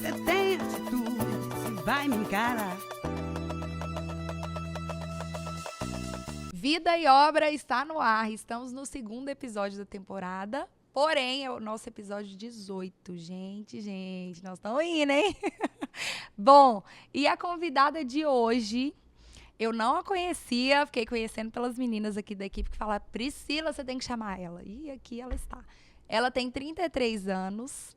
Você tem atitude, se vai me encarar. Vida e Obra está no ar. Estamos no segundo episódio da temporada. Porém, é o nosso episódio 18. Gente, nós estamos indo, hein? Bom, e a convidada de hoje, eu não a conhecia, fiquei conhecendo pelas meninas aqui da equipe que falaram, Priscila, você tem que chamar ela. E aqui ela está. Ela tem 33 anos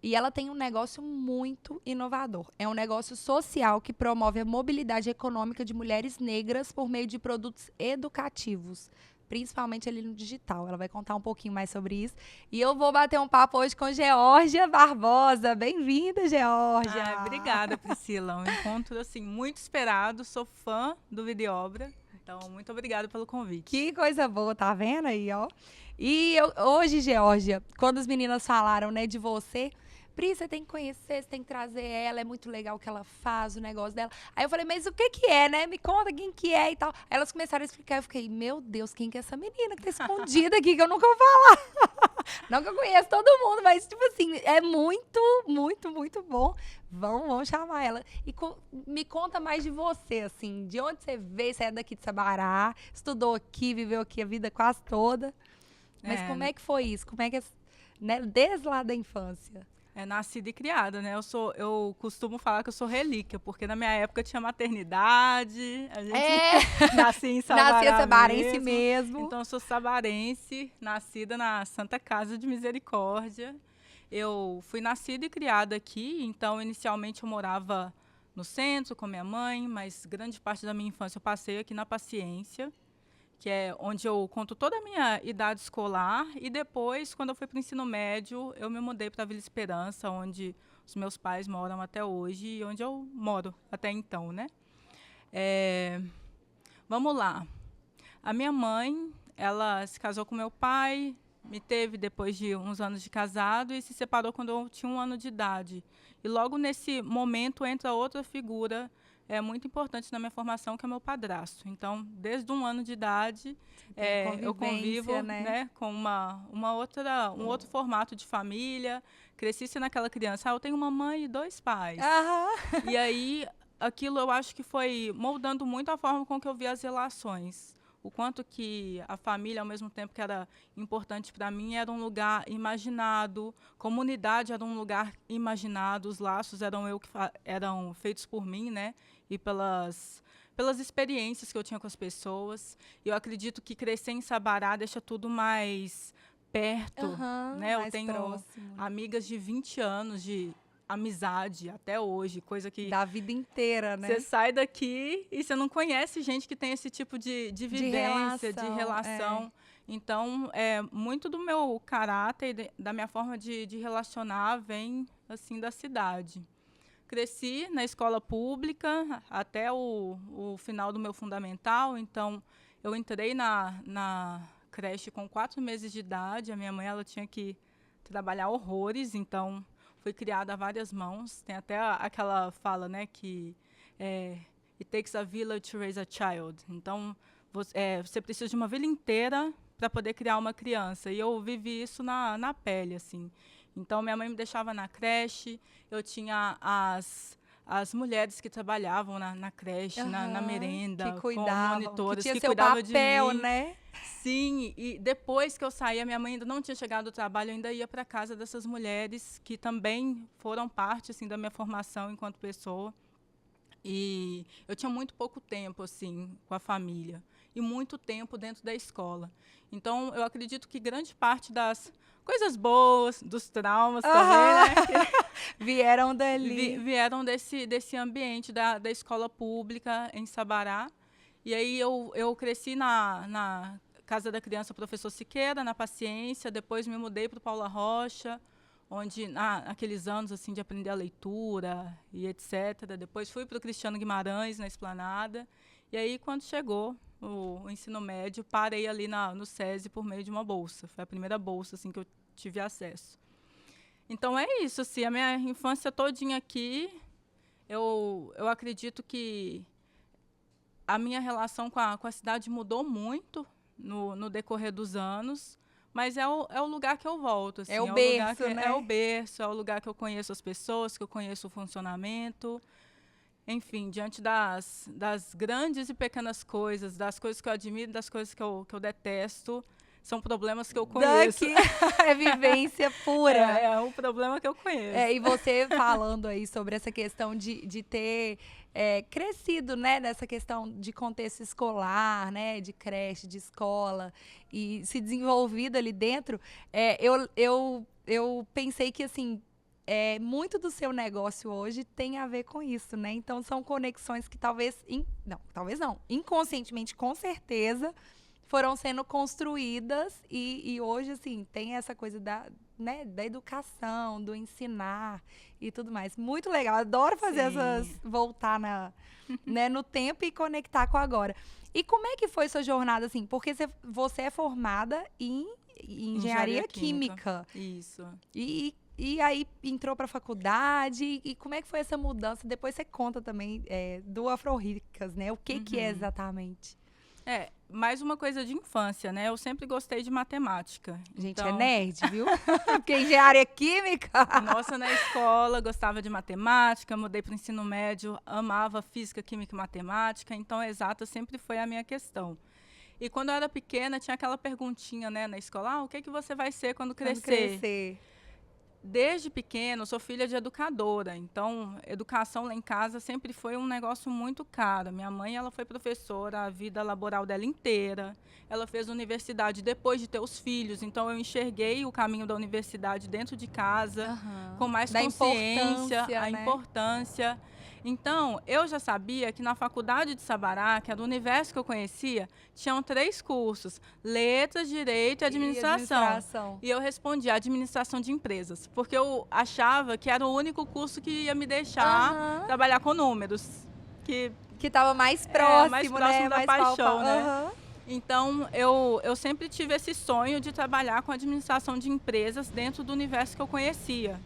e ela tem um negócio muito inovador. É um negócio social que promove a mobilidade econômica de mulheres negras por meio de produtos educativos, principalmente ali no digital. Ela vai contar um pouquinho mais sobre isso. E eu vou bater um papo hoje com Geórgia Barbosa. Bem-vinda, Geórgia. Obrigada, Priscila. Um encontro assim, muito esperado. Sou fã do Vida e Obra. Então, muito obrigada pelo convite. Que coisa boa, tá vendo aí, ó? E hoje, Geórgia, quando as meninas falaram, né, de você, Pri, você tem que conhecer, você tem que trazer ela, é muito legal o que ela faz, o negócio dela. Aí eu falei, mas o que que é, né? Me conta quem que é e tal. Aí elas começaram a explicar, eu fiquei, meu Deus, quem que é essa menina que tá escondida aqui, que eu nunca vou falar. Não que eu conheço todo mundo, mas, tipo assim, é muito, muito, muito bom. Vamos chamar ela. E me conta mais de você, assim, de onde você veio, você é daqui de Sabará, estudou aqui, viveu aqui a vida quase toda. Mas como é que foi isso? Como é que, né, desde lá da infância? É nascida e criada, né? Eu costumo falar que eu sou relíquia, porque na minha época tinha maternidade, a gente nasci em Sabará Nasci sabarense mesmo. Então eu sou sabarense, nascida na Santa Casa de Misericórdia. Eu fui nascida e criada aqui, então inicialmente eu morava no centro com minha mãe, mas grande parte da minha infância eu passei aqui na Paciência, que é onde eu conto toda a minha idade escolar. E depois, quando eu fui para o ensino médio, eu me mudei para a Vila Esperança, onde os meus pais moram até hoje e onde eu moro até então, né? Vamos lá. A minha mãe, ela se casou com meu pai, me teve depois de uns anos de casado e se separou quando eu tinha 1 ano de idade. E logo nesse momento entra outra figura muito importante na minha formação, que é meu padrasto. Então, desde 1 ano de idade, eu convivo, né, com um outro formato de família. Cresci sendo aquela criança, eu tenho uma mãe e 2 pais. E aí, aquilo eu acho que foi moldando muito a forma com que eu via as relações. O quanto que a família, ao mesmo tempo que era importante para mim, era um lugar imaginado, comunidade era um lugar imaginado, os laços eram feitos por mim, né? E pelas experiências que eu tinha com as pessoas. E eu acredito que crescer em Sabará deixa tudo mais perto, né? Eu tenho amigas de 20 anos de amizade até hoje, coisa que da vida inteira, né? Você sai daqui e você não conhece gente que tem esse tipo de vivência, de relação. Então, muito do meu caráter, da minha forma de relacionar, vem assim da cidade. Cresci na escola pública até o final do meu fundamental, então eu entrei na creche com 4 meses de idade. A minha mãe, ela tinha que trabalhar horrores, então fui criada a várias mãos. Tem até aquela fala, né, que it takes a village to raise a child. Então, você precisa de uma vila inteira para poder criar uma criança. E eu vivi isso na pele, assim. Então, minha mãe me deixava na creche, eu tinha as mulheres que trabalhavam na creche, na merenda, que cuidavam, com monitoras, que cuidavam papel, de mim. Né? Sim, e depois que eu saía, minha mãe ainda não tinha chegado do trabalho, eu ainda ia para casa dessas mulheres que também foram parte assim da minha formação enquanto pessoa. E eu tinha muito pouco tempo assim com a família e muito tempo dentro da escola. Então, eu acredito que grande parte das coisas boas, dos traumas também, né? Vieram dali. Vieram desse ambiente da escola pública em Sabará. E aí eu cresci na Casa da Criança Professor Siqueira, na Paciência. Depois me mudei para o Paula Rocha, onde, naqueles anos assim, de aprender a leitura e etc. Depois fui para o Cristiano Guimarães, na Esplanada. E aí, quando chegou o ensino médio, parei ali no SESI por meio de uma bolsa. Foi a primeira bolsa assim, que eu tive acesso. Então, é isso. Assim, a minha infância todinha aqui, eu acredito que a minha relação com a cidade mudou muito no decorrer dos anos, Mas é o lugar que eu volto, assim. É o lugar berço, que, né? É o berço, é o lugar que eu conheço as pessoas, que eu conheço o funcionamento. Enfim, diante das grandes e pequenas coisas, das coisas que eu admiro, das coisas que eu detesto, são problemas que eu conheço. Daqui é vivência pura. É um problema que eu conheço. E você falando aí sobre essa questão de ter crescido, né, nessa questão de contexto escolar, né, de creche, de escola, e se desenvolvido ali dentro, eu pensei que, assim, muito do seu negócio hoje tem a ver com isso, né? Então, são conexões que talvez não, inconscientemente, com certeza, foram sendo construídas e hoje, assim, tem essa coisa da educação, do ensinar e tudo mais. Muito legal. Adoro fazer voltar né, no tempo e conectar com agora. E como é que foi sua jornada, assim? Porque você é formada em engenharia química. Isso. E aí entrou para a faculdade. E como é que foi essa mudança? Depois você conta também do Afro-Ricas, né? O que é exatamente? Mais uma coisa de infância, né? Eu sempre gostei de matemática. Gente, então... é nerd, viu? Porque engenharia química... Nossa, na escola, gostava de matemática, mudei para o ensino médio, amava física, química e matemática, então exata sempre foi a minha questão. E quando eu era pequena, tinha aquela perguntinha, né, na escola, o que você vai ser quando crescer? Desde pequena, eu sou filha de educadora, então educação lá em casa sempre foi um negócio muito caro. Minha mãe, ela foi professora a vida laboral dela inteira. Ela fez universidade depois de ter os filhos, então eu enxerguei o caminho da universidade dentro de casa, com mais consciência, a importância. Então, eu já sabia que na faculdade de Sabará, que era o universo que eu conhecia, tinham 3 cursos, letras, direito e administração. E eu respondi administração de empresas, porque eu achava que era o único curso que ia me deixar trabalhar com números. Que estava mais próximo, né? Da paixão, né? Então, eu sempre tive esse sonho de trabalhar com administração de empresas dentro do universo que eu conhecia.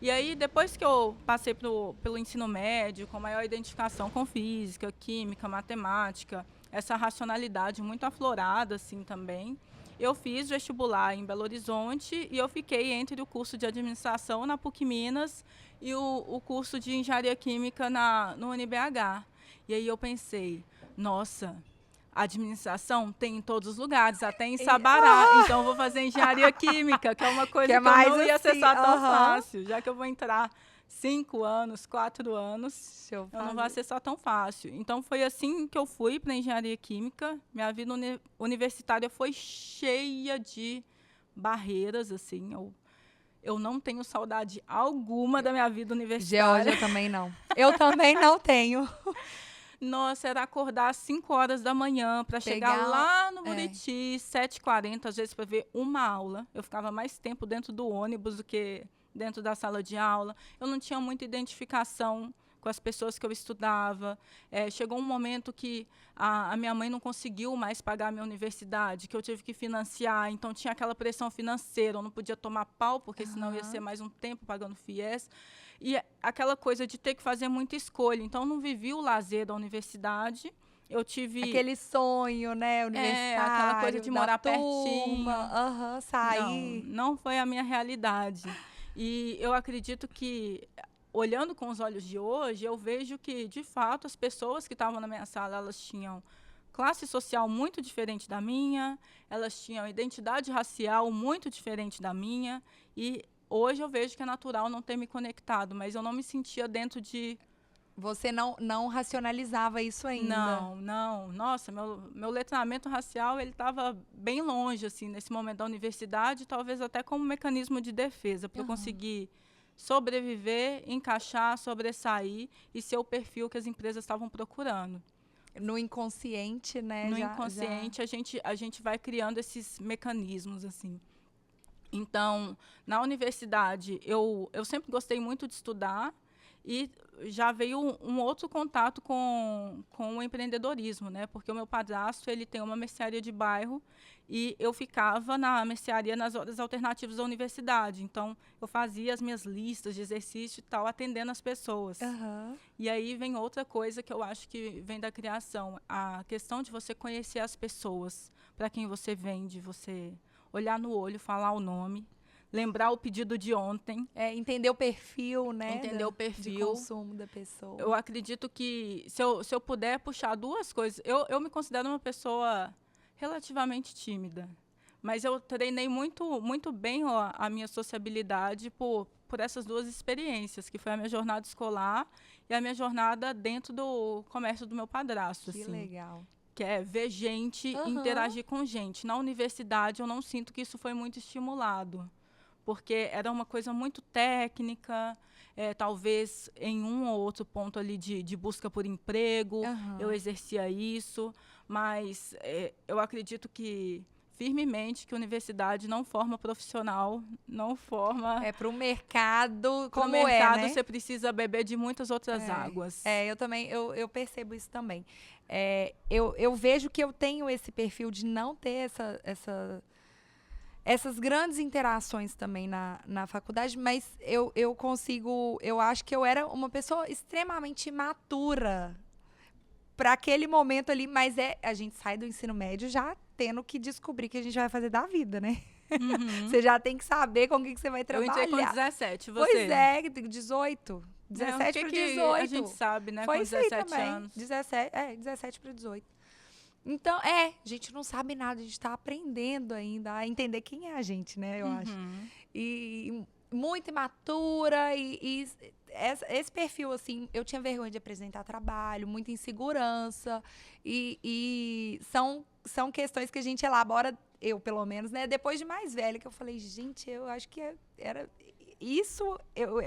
E aí, depois que eu passei pelo ensino médio, com maior identificação com física, química, matemática, essa racionalidade muito aflorada, assim, também, eu fiz vestibular em Belo Horizonte e eu fiquei entre o curso de administração na PUC Minas e o curso de engenharia química no UniBH. E aí eu pensei, nossa... A administração tem em todos os lugares, até em Sabará. Então, eu vou fazer engenharia química, que é uma coisa que eu não ia acessar tão fácil. Já que eu vou entrar 5 anos, 4 anos, eu não vou acessar tão fácil. Então, foi assim que eu fui para a engenharia química. Minha vida universitária foi cheia de barreiras, assim. Eu não tenho saudade alguma da minha vida universitária. Georgia, eu também não. Eu também não tenho. Nossa, era acordar às 5 horas da manhã para chegar lá no Buriti, 7h40, às vezes, para ver uma aula. Eu ficava mais tempo dentro do ônibus do que dentro da sala de aula. Eu não tinha muita identificação com as pessoas que eu estudava. Chegou um momento que a minha mãe não conseguiu mais pagar a minha universidade, que eu tive que financiar. Então, tinha aquela pressão financeira. Eu não podia tomar pau, porque senão ia ser mais um tempo pagando FIES. E aquela coisa de ter que fazer muita escolha. Então, eu não vivi o lazer da universidade. Eu tive... Aquele sonho, né, universitário, aquela coisa de morar pertinho. Sair. Não foi a minha realidade. E eu acredito que, olhando com os olhos de hoje, eu vejo que, de fato, as pessoas que estavam na minha sala, elas tinham classe social muito diferente da minha, elas tinham identidade racial muito diferente da minha, e hoje eu vejo que é natural não ter me conectado, mas eu não me sentia dentro de... Você não racionalizava isso ainda? Não. Nossa, meu letramento racial, ele estava bem longe, assim, nesse momento da universidade, talvez até como mecanismo de defesa, para eu conseguir sobreviver, encaixar, sobressair e ser o perfil que as empresas estavam procurando. No inconsciente, né? No inconsciente, a gente vai criando esses mecanismos, assim. Então, na universidade, eu sempre gostei muito de estudar e já veio um outro contato com o empreendedorismo, né? Porque o meu padrasto, ele tem uma mercearia de bairro e eu ficava na mercearia nas horas alternativas da universidade. Então, eu fazia as minhas listas de exercício e tal, atendendo as pessoas. E aí vem outra coisa que eu acho que vem da criação, a questão de você conhecer as pessoas, para quem você vende, você olhar no olho, falar o nome, lembrar o pedido de ontem. Entender o perfil, né? Entender o de perfil. consumo da pessoa. Eu acredito que, se eu puder puxar duas coisas, eu me considero uma pessoa relativamente tímida, mas eu treinei muito bem a minha sociabilidade por essas duas experiências, que foi a minha jornada escolar e a minha jornada dentro do comércio do meu padrasto. Que assim, legal. que é ver gente, interagir com gente. Na universidade, eu não sinto que isso foi muito estimulado, porque era uma coisa muito técnica, talvez em um ou outro ponto ali de busca por emprego, eu exercia isso, mas eu acredito que firmemente que a universidade não forma profissional, não forma... Para o mercado, Para o como mercado, né? você precisa beber de muitas outras águas. Eu também, eu percebo isso também. Eu vejo que eu tenho esse perfil de não ter essas grandes interações também na faculdade, mas eu consigo, eu acho que eu era uma pessoa extremamente matura para aquele momento ali, mas a gente sai do ensino médio já tendo que descobrir o que a gente vai fazer da vida, né? Você já tem que saber com o que você vai trabalhar. Eu entrei com 17, você? Pois é, 18. 17 para 18. A gente sabe, né? Foi com isso aí 17 também. anos. 17 para 18. Então, a gente não sabe nada, a gente está aprendendo ainda a entender quem é a gente, né? Eu acho. E muito imatura e esse perfil, assim, eu tinha vergonha de apresentar trabalho, muita insegurança e são questões que a gente elabora, eu pelo menos, né? Depois de mais velha, que eu falei, gente, eu acho que era isso,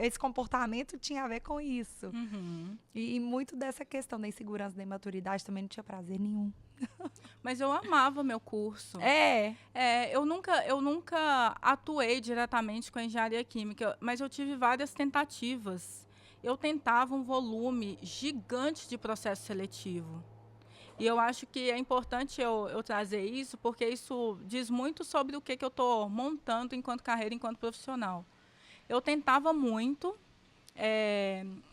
esse comportamento tinha a ver com isso. E muito dessa questão da insegurança, da imaturidade também não tinha prazer nenhum. Mas eu amava meu curso. Eu nunca atuei diretamente com a engenharia química, mas eu tive várias tentativas. Eu tentava um volume gigante de processo seletivo. E eu acho que é importante eu trazer isso, porque isso diz muito sobre o que eu estou montando enquanto carreira, enquanto profissional. Eu tentava muito.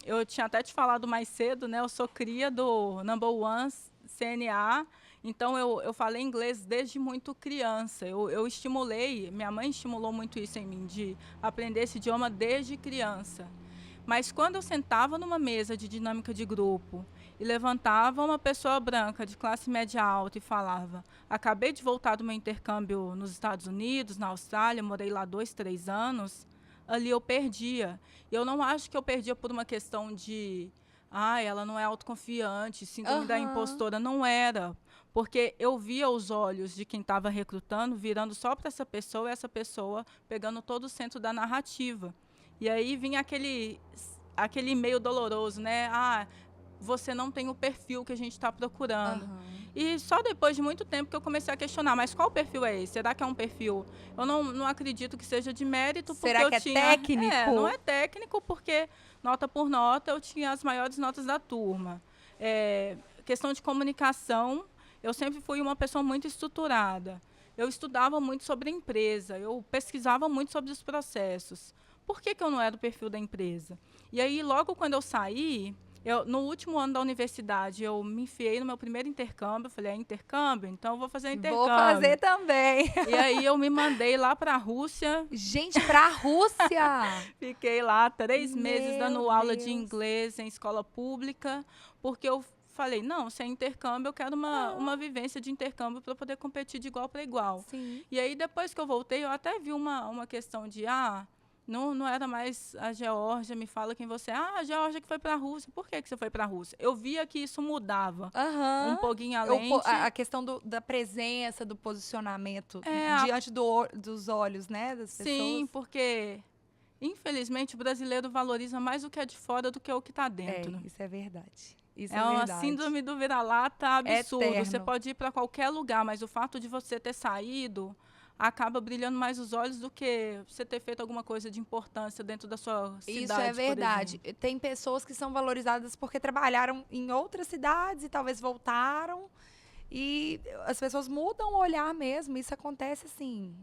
Eu tinha até te falado mais cedo, né? Eu sou cria do Number One CNA, então eu falei inglês desde muito criança. Eu estimulei, minha mãe estimulou muito isso em mim, de aprender esse idioma desde criança. Mas quando eu sentava numa mesa de dinâmica de grupo e levantava uma pessoa branca de classe média alta e falava: acabei de voltar do meu intercâmbio nos Estados Unidos, na Austrália, morei lá 2, 3 anos, ali eu perdia. E eu não acho que eu perdia por uma questão de ela não é autoconfiante, síndrome da impostora. Não era, porque eu via os olhos de quem estava recrutando virando só para essa pessoa, e essa pessoa pegando todo o centro da narrativa. E aí vinha aquele e-mail doloroso, né? Você não tem o perfil que a gente está procurando. E só depois de muito tempo que eu comecei a questionar, mas qual perfil é esse? Será que é um perfil? Eu não acredito que seja de mérito, porque Será que é técnico? Não é técnico, porque nota por nota eu tinha as maiores notas da turma. Questão de comunicação, eu sempre fui uma pessoa muito estruturada. Eu estudava muito sobre a empresa, eu pesquisava muito sobre os processos. Por que eu não era do perfil da empresa? E aí, logo quando eu saí, no último ano da universidade, eu me enfiei no meu primeiro intercâmbio. Eu falei, intercâmbio? Então eu vou fazer intercâmbio. Vou fazer também. E aí eu me mandei lá para a Rússia. Gente, para a Rússia? Fiquei lá 3 meses dando aula de inglês em escola pública, porque eu falei, não, se é intercâmbio, eu quero uma vivência de intercâmbio para poder competir de igual para igual. Sim. E aí, depois que eu voltei, eu até vi uma questão de, não era mais a Geórgia, me fala quem você é. A Geórgia que foi para a Rússia. Por que você foi para a Rússia? Eu via que isso mudava um pouquinho além. A questão da presença, do posicionamento diante dos olhos, né, das pessoas. Sim, porque, infelizmente, o brasileiro valoriza mais o que é de fora do que o que está dentro. Isso é verdade. Uma síndrome do vira-lata absurdo. Eterno. Você pode ir para qualquer lugar, mas o fato de você ter saído acaba brilhando mais os olhos do que você ter feito alguma coisa de importância dentro da sua cidade. Isso é verdade. Tem pessoas que são valorizadas porque trabalharam em outras cidades e talvez voltaram. E as pessoas mudam o olhar mesmo. Isso acontece assim.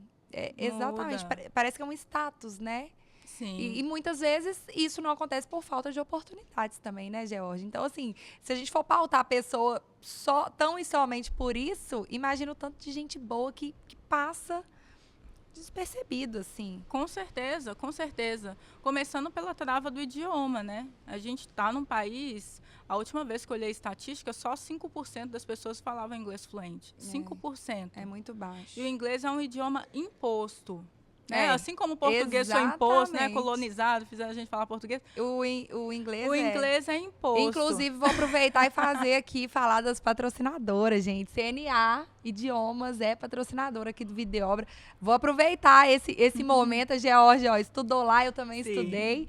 Exatamente. Parece que é um status, né? Sim. E muitas vezes isso não acontece por falta de oportunidades também, né, Geórgia? Então, assim, se a gente for pautar a pessoa tão e somente por isso, imagina o tanto de gente boa que passa despercebido, assim. Com certeza, com certeza. Começando pela trava do idioma, né? A gente está num país, a última vez que eu olhei estatística, só 5% das pessoas falavam inglês fluente. 5%. É muito baixo. E o inglês é um idioma imposto. É, Né? Assim como o português foi imposto, né? exatamente. Colonizado, fizeram a gente falar português. O inglês O inglês é imposto. Inclusive, vou aproveitar e falar das patrocinadoras, gente. CNA Idiomas é patrocinadora aqui do Videobra. Vou aproveitar esse momento. A Georgia, ó, estudou lá, eu também Sim. estudei.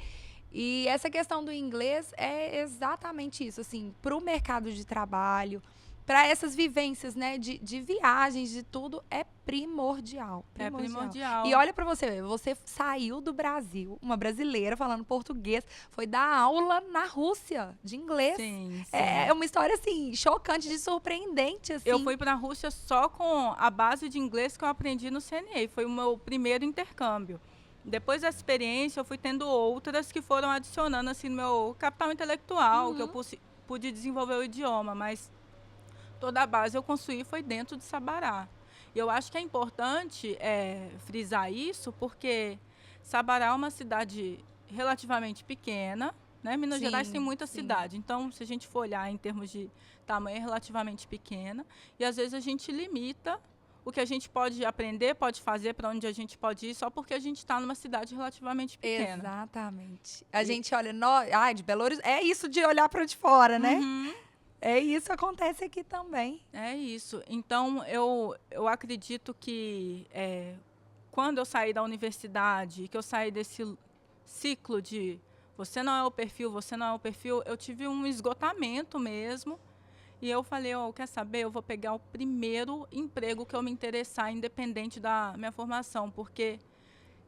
E essa questão do inglês é exatamente isso, assim, para o mercado de trabalho, para essas vivências, né, de viagens, de tudo, é primordial. É primordial. E olha para você ver, você saiu do Brasil, uma brasileira falando português, foi dar aula na Rússia de inglês. Sim, sim. É uma história, assim, chocante, de surpreendente, assim. Eu fui para a Rússia só com a base de inglês que eu aprendi no CNA. Foi o meu primeiro intercâmbio. Depois dessa experiência, eu fui tendo outras que foram adicionando assim, no meu capital intelectual, que eu pude desenvolver o idioma, mas toda a base eu construí foi dentro de Sabará. E eu acho que é importante frisar isso, porque Sabará é uma cidade relativamente pequena, né? Minas Gerais tem muita cidade, então se a gente for olhar em termos de tamanho, é relativamente pequena, e às vezes a gente limita o que a gente pode aprender, pode fazer, para onde a gente pode ir, só porque a gente está numa cidade relativamente pequena. Exatamente. A gente olha, de Belo Horizonte, é isso de olhar para de fora, né? É isso, acontece aqui também. É isso. Então, eu acredito que quando eu saí da universidade, que eu saí desse ciclo de você não é o perfil, eu tive um esgotamento mesmo. E eu falei, quer saber, eu vou pegar o primeiro emprego que eu me interessar, independente da minha formação, porque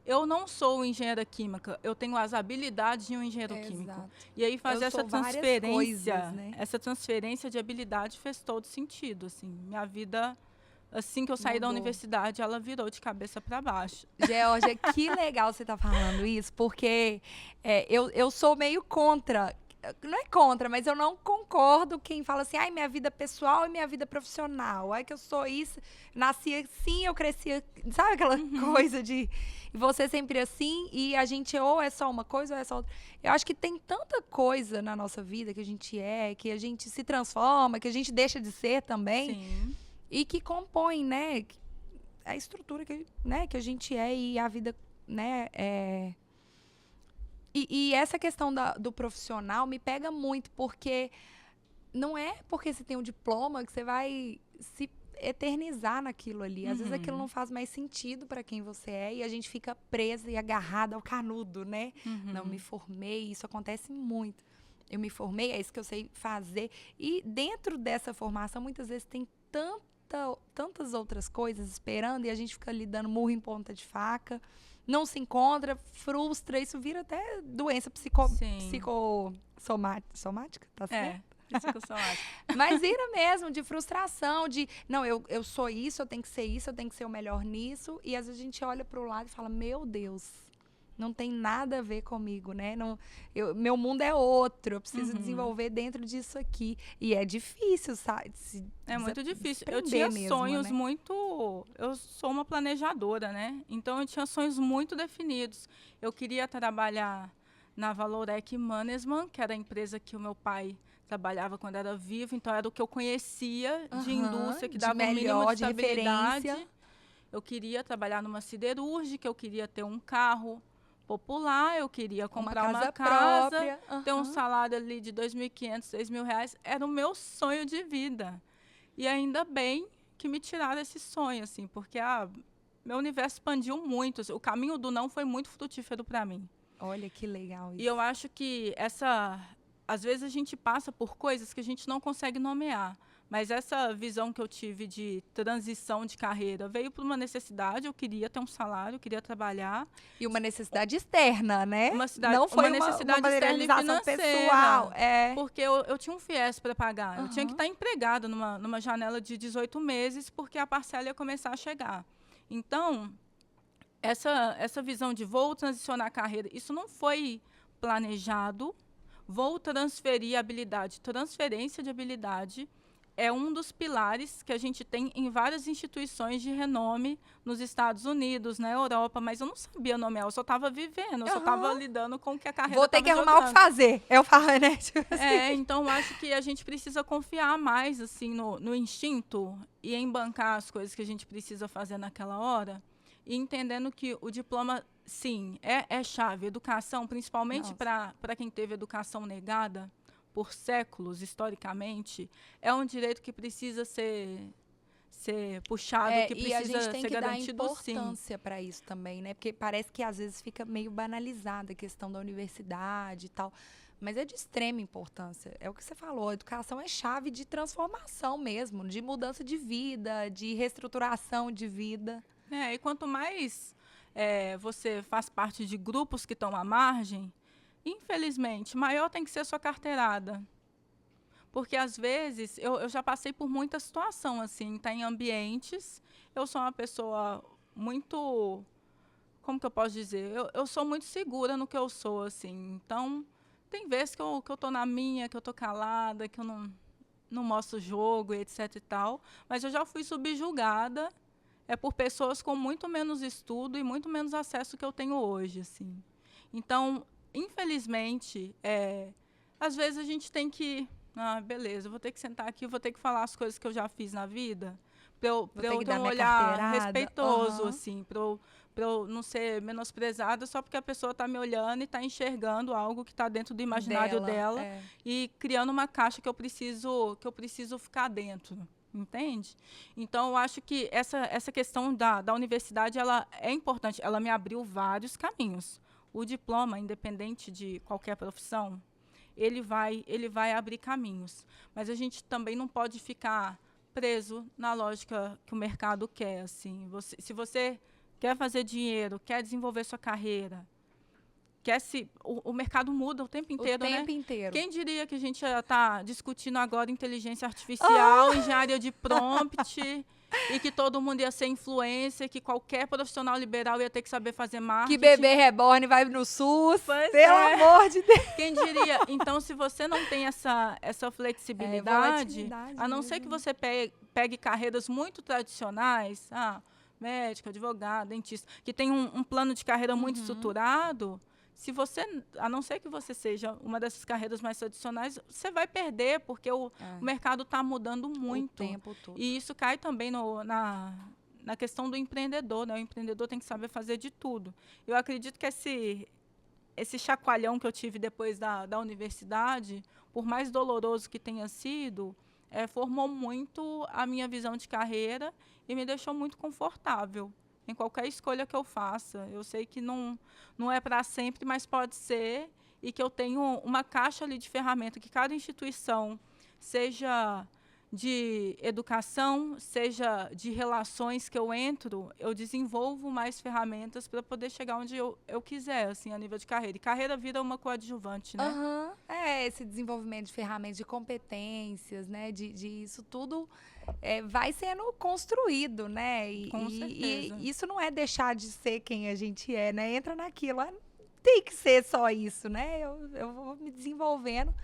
eu não sou engenheira química, eu tenho as habilidades de um engenheiro químico. E aí fazer essa transferência, né? essa transferência de habilidade fez todo sentido, assim. Minha vida, assim que eu saí da universidade, ela virou de cabeça para baixo. Georgia, que legal você estar falando isso, porque eu sou meio contra. Não é contra, mas eu não concordo quem fala assim, minha vida pessoal e minha vida profissional. Que eu sou isso, nasci assim, eu cresci, sabe aquela coisa de você sempre assim, e a gente ou é só uma coisa ou é só outra. Eu acho que tem tanta coisa na nossa vida que a gente que a gente se transforma, que a gente deixa de ser também. Sim. E que compõe, né, a estrutura que a gente e a vida, né, E essa questão do profissional me pega muito, porque não é porque você tem um diploma que você vai se eternizar naquilo ali. Às vezes aquilo não faz mais sentido para quem você é e a gente fica presa e agarrada ao canudo, né? Não, me formei, isso acontece muito. Eu me formei, é isso que eu sei fazer. E dentro dessa formação, muitas vezes tem tantas outras coisas esperando e a gente fica ali dando murro em ponta de faca. Não se encontra, frustra, isso vira até doença psicossomática, tá certo? Psicossomática. Mas vira mesmo de frustração, de, não, eu sou isso, eu tenho que ser isso, eu tenho que ser o melhor nisso, e às vezes a gente olha pro lado e fala, meu Deus, não tem nada a ver comigo, né? Meu mundo é outro, eu preciso desenvolver dentro disso aqui. E é difícil, sabe? É muito difícil. Eu tinha sonhos muito... Eu sou uma planejadora, né? Então, eu tinha sonhos muito definidos. Eu queria trabalhar na Valorec Mannesmann, que era a empresa que o meu pai trabalhava quando era vivo. Então, era o que eu conhecia de indústria, que dava um mínimo de estabilidade. Referência. Eu queria trabalhar numa siderúrgica, eu queria ter um carro popular, eu queria comprar uma casa própria, ter um salário ali de R$2.500, R$6.000, era o meu sonho de vida. E ainda bem que me tiraram esse sonho, assim, porque meu universo expandiu muito. O caminho do não foi muito frutífero para mim. Olha que legal isso. E eu acho que às vezes a gente passa por coisas que a gente não consegue nomear. Mas essa visão que eu tive de transição de carreira veio por uma necessidade. Eu queria ter um salário, eu queria trabalhar. E uma necessidade externa, né? Não foi uma necessidade externa e financeira. Pessoal. Porque eu tinha um FIES para pagar. Eu tinha que estar empregada numa janela de 18 meses, porque a parcela ia começar a chegar. Então, essa visão de vou transicionar a carreira, isso não foi planejado. Vou transferir habilidade. Transferência de habilidade é um dos pilares que a gente tem em várias instituições de renome nos Estados Unidos, na Europa, mas eu não sabia nomear, eu só estava vivendo, eu só estava lidando com o que a carreira Vou ter que tava arrumar o que jogando. fazer. Eu falo, né? Tipo assim. Então eu acho que a gente precisa confiar mais assim no instinto e em bancar as coisas que a gente precisa fazer naquela hora e entendendo que o diploma, sim, é chave. Educação, principalmente para quem teve educação negada por séculos, historicamente, é um direito que precisa ser puxado, que E a precisa gente tem ser que dar garantido, sim. importância para isso também, né? Porque parece que às vezes fica meio banalizada a questão da universidade e tal. Mas é de extrema importância. É o que você falou, a educação é chave de transformação mesmo, de mudança de vida, de reestruturação de vida. E quanto mais você faz parte de grupos que estão à margem, infelizmente, maior tem que ser a sua carteirada. Porque, às vezes, eu já passei por muita situação, assim, tá em ambientes, eu sou uma pessoa muito, como que eu posso dizer? Eu sou muito segura no que eu sou, assim, então, tem vezes que eu tô na minha, que eu tô calada, que eu não mostro o jogo, etc e tal, mas eu já fui subjugada por pessoas com muito menos estudo e muito menos acesso que eu tenho hoje, assim. Então, infelizmente, às vezes a gente tem que... beleza, eu vou ter que sentar aqui, vou ter que falar as coisas que eu já fiz na vida, para eu ter um olhar respeitoso, assim, para eu não ser menosprezada só porque a pessoa está me olhando e está enxergando algo que está dentro do imaginário dela e criando uma caixa que eu preciso ficar dentro. Entende? Então, eu acho que essa questão da universidade ela é importante. Ela me abriu vários caminhos. O diploma, independente de qualquer profissão, ele vai abrir caminhos. Mas a gente também não pode ficar preso na lógica que o mercado quer. Assim. Se você quer fazer dinheiro, quer desenvolver sua carreira, o mercado muda o tempo inteiro, né? O tempo inteiro. Quem diria que a gente já está discutindo agora inteligência artificial, engenharia de prompt, e que todo mundo ia ser influencer, que qualquer profissional liberal ia ter que saber fazer marketing. Que bebê reborn vai no SUS. Pois pelo amor de Deus. Quem diria? Então, se você não tem essa flexibilidade, a não ser que você pegue carreiras muito tradicionais, médico, advogado, dentista, que tem um plano de carreira muito estruturado, a não ser que você seja uma dessas carreiras mais tradicionais, você vai perder, porque o mercado está mudando muito. O tempo todo. E isso cai também na questão do empreendedor, né? O empreendedor tem que saber fazer de tudo. Eu acredito que esse chacoalhão que eu tive depois da universidade, por mais doloroso que tenha sido, formou muito a minha visão de carreira e me deixou muito confortável em qualquer escolha que eu faça. Eu sei que não é para sempre, mas pode ser, e que eu tenho uma caixa ali de ferramenta, que cada instituição, seja de educação, seja de relações que eu entro, eu desenvolvo mais ferramentas para poder chegar onde eu quiser, assim, a nível de carreira. E carreira vira uma coadjuvante, né? Esse desenvolvimento de ferramentas, de competências, né? De isso tudo vai sendo construído, né? Com certeza. E isso não é deixar de ser quem a gente é, né? Entra naquilo. Tem que ser só isso, né? Eu vou me desenvolvendo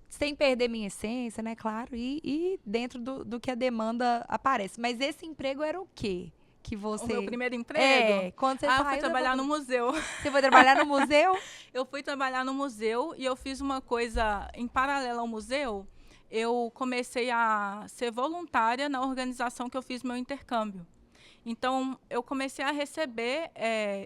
sem perder minha essência, né? Claro. E dentro do que a demanda aparece. Mas esse emprego era o quê? Que você... O meu primeiro emprego? Quando você fui trabalhar no museu. Você foi trabalhar no museu? Eu fui trabalhar no museu e eu fiz uma coisa em paralelo ao museu. Eu comecei a ser voluntária na organização que eu fiz meu intercâmbio. Então, eu comecei a receber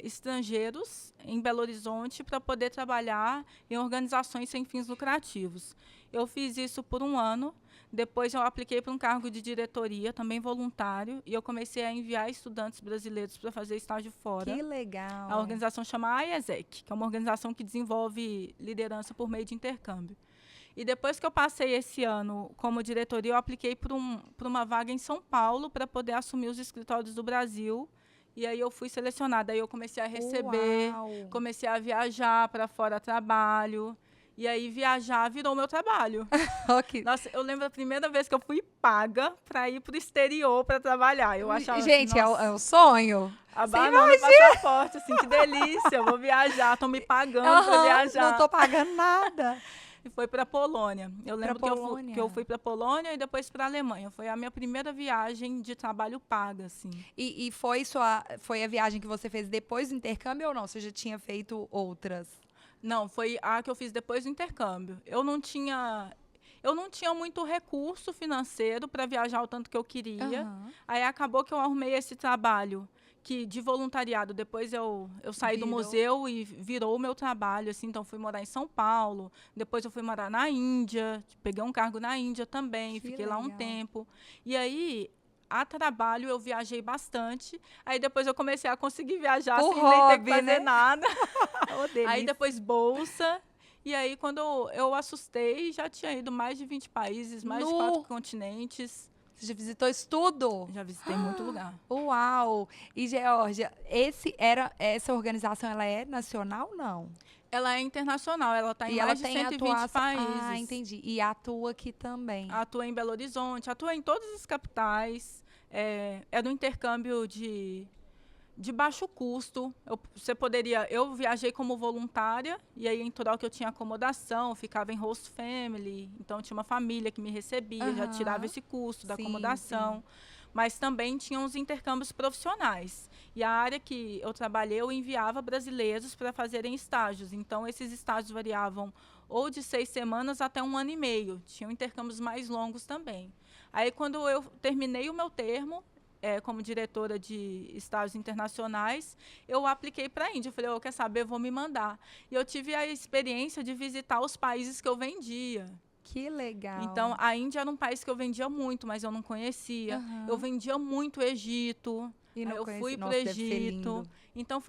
estrangeiros em Belo Horizonte para poder trabalhar em organizações sem fins lucrativos. Eu fiz isso por 1 ano. Depois, eu apliquei para um cargo de diretoria, também voluntário, e eu comecei a enviar estudantes brasileiros para fazer estágio fora. Que legal. A organização chama IESEC, que é uma organização que desenvolve liderança por meio de intercâmbio. E depois que eu passei esse ano como diretoria, eu apliquei para uma vaga em São Paulo para poder assumir os escritórios do Brasil. E aí eu fui selecionada. Aí eu comecei a receber, comecei a viajar para fora a trabalho. E aí viajar virou meu trabalho. Okay. Nossa, eu lembro a primeira vez que eu fui paga para ir para o exterior para trabalhar. Eu achava gente, assim, é o sonho. Abanando o passaporte, assim, que delícia, eu vou viajar, estão me pagando para viajar. Não estou pagando nada. e foi para Polônia. Eu lembro Polônia. que eu fui para Polônia e depois para Alemanha. Foi a minha primeira viagem de trabalho paga, assim. E foi a viagem que você fez depois do intercâmbio ou não? Você já tinha feito outras? Não, foi a que eu fiz depois do intercâmbio. Eu não tinha muito recurso financeiro para viajar o tanto que eu queria. Aham. Aí acabou que eu arrumei esse trabalho que de voluntariado. Depois eu saí do Virou. museu e virou o meu trabalho, assim. Então fui morar em São Paulo. Depois eu fui morar na Índia. Peguei um cargo na Índia também. Que Fiquei lá um legal. tempo. E aí, a trabalho, eu viajei bastante. Aí depois eu comecei a conseguir viajar Por sem nem ter que hobby, fazer né? nada. Ô, delícia. Aí depois bolsa. E aí, quando eu assustei, já tinha ido mais de 20 países, mais de 4 continentes. Você já visitou isso tudo? Já visitei muito lugar. Uau! E, Geórgia, essa organização, ela é nacional, não? Ela é internacional, ela está em E ela mais de tem 120 atuação... países. Ah, entendi. E atua aqui também. Atua em Belo Horizonte, atua em todas as capitais. É do intercâmbio de baixo custo. Eu viajei como voluntária, e aí em Toral que eu tinha acomodação, ficava em host family, então tinha uma família que me recebia, já Aham. tirava esse custo da Sim, acomodação. Mas também tinha uns intercâmbios profissionais. E a área que eu trabalhei, eu enviava brasileiros para fazerem estágios. Então, esses estágios variavam ou de 6 semanas até 1 ano e meio. Tinham intercâmbios mais longos também. Aí, quando eu terminei o meu termo, como diretora de estágios internacionais, eu apliquei para a Índia. Eu falei, quer saber, eu vou me mandar. E eu tive a experiência de visitar os países que eu vendia. Que legal. Então, a Índia era um país que eu vendia muito, mas eu não conhecia. Aham. Eu vendia muito o Egito. E não Aí eu conheci- fui para o Nossa, deve ser Egito. lindo. Então,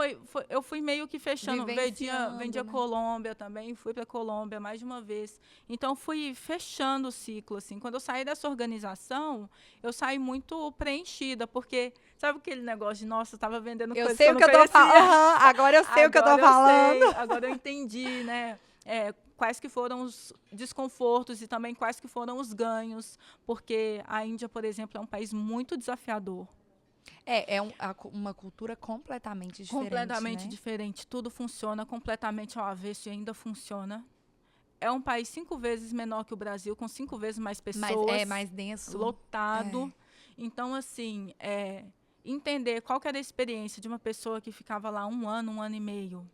eu fui meio que fechando. Vivenciando, Vendia né? Colômbia também, fui para Colômbia mais de uma vez. Então, fui fechando o ciclo. Assim. Quando eu saí dessa organização, eu saí muito preenchida, porque sabe aquele negócio de, nossa, eu estava vendendo Eu coisas sei que o eu que não eu tô conhecia. falando. Agora eu sei o que eu tô Agora falando. sei, agora eu entendi, né? Quais que foram os desconfortos e também quais que foram os ganhos, porque a Índia, por exemplo, é um país muito desafiador. Uma cultura completamente diferente, Completamente né? diferente. Tudo funciona completamente ao avesso e ainda funciona. É um país 5 vezes menor que o Brasil, com 5 vezes mais pessoas. Mas é mais denso. Lotado. Então, assim, entender qual que era a experiência de uma pessoa que ficava lá 1 ano e meio,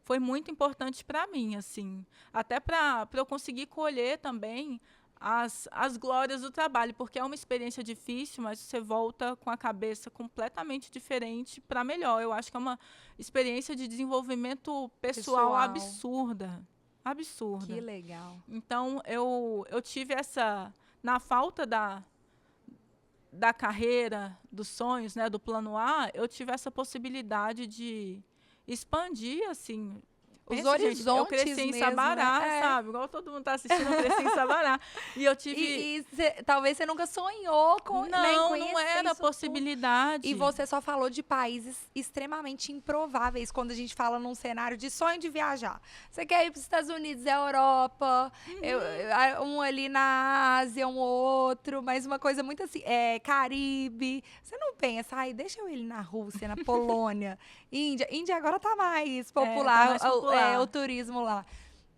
foi muito importante para mim, assim. Até para eu conseguir colher também as glórias do trabalho, porque é uma experiência difícil, mas você volta com a cabeça completamente diferente para melhor. Eu acho que é uma experiência de desenvolvimento pessoal absurda. Absurda. Que legal. Então, eu tive essa... Na falta da carreira, dos sonhos, né, do plano A, eu tive essa possibilidade de expandir, assim... Os Pensa, horizontes gente, eu cresci em mesmo, Sabará, né? sabe? Igual todo mundo está assistindo, eu cresci em Sabará. E eu tive... Talvez você nunca sonhou com nem Não conhecer era isso possibilidade. tudo. E você só falou de países extremamente improváveis quando a gente fala num cenário de sonho de viajar. Você quer ir para os Estados Unidos, Europa, um ali na Ásia, um outro, mas uma coisa muito assim, Caribe. Você não pensa, deixa eu ir na Rússia, na Polônia, Índia. Índia agora tá mais popular, mais popular. o turismo lá.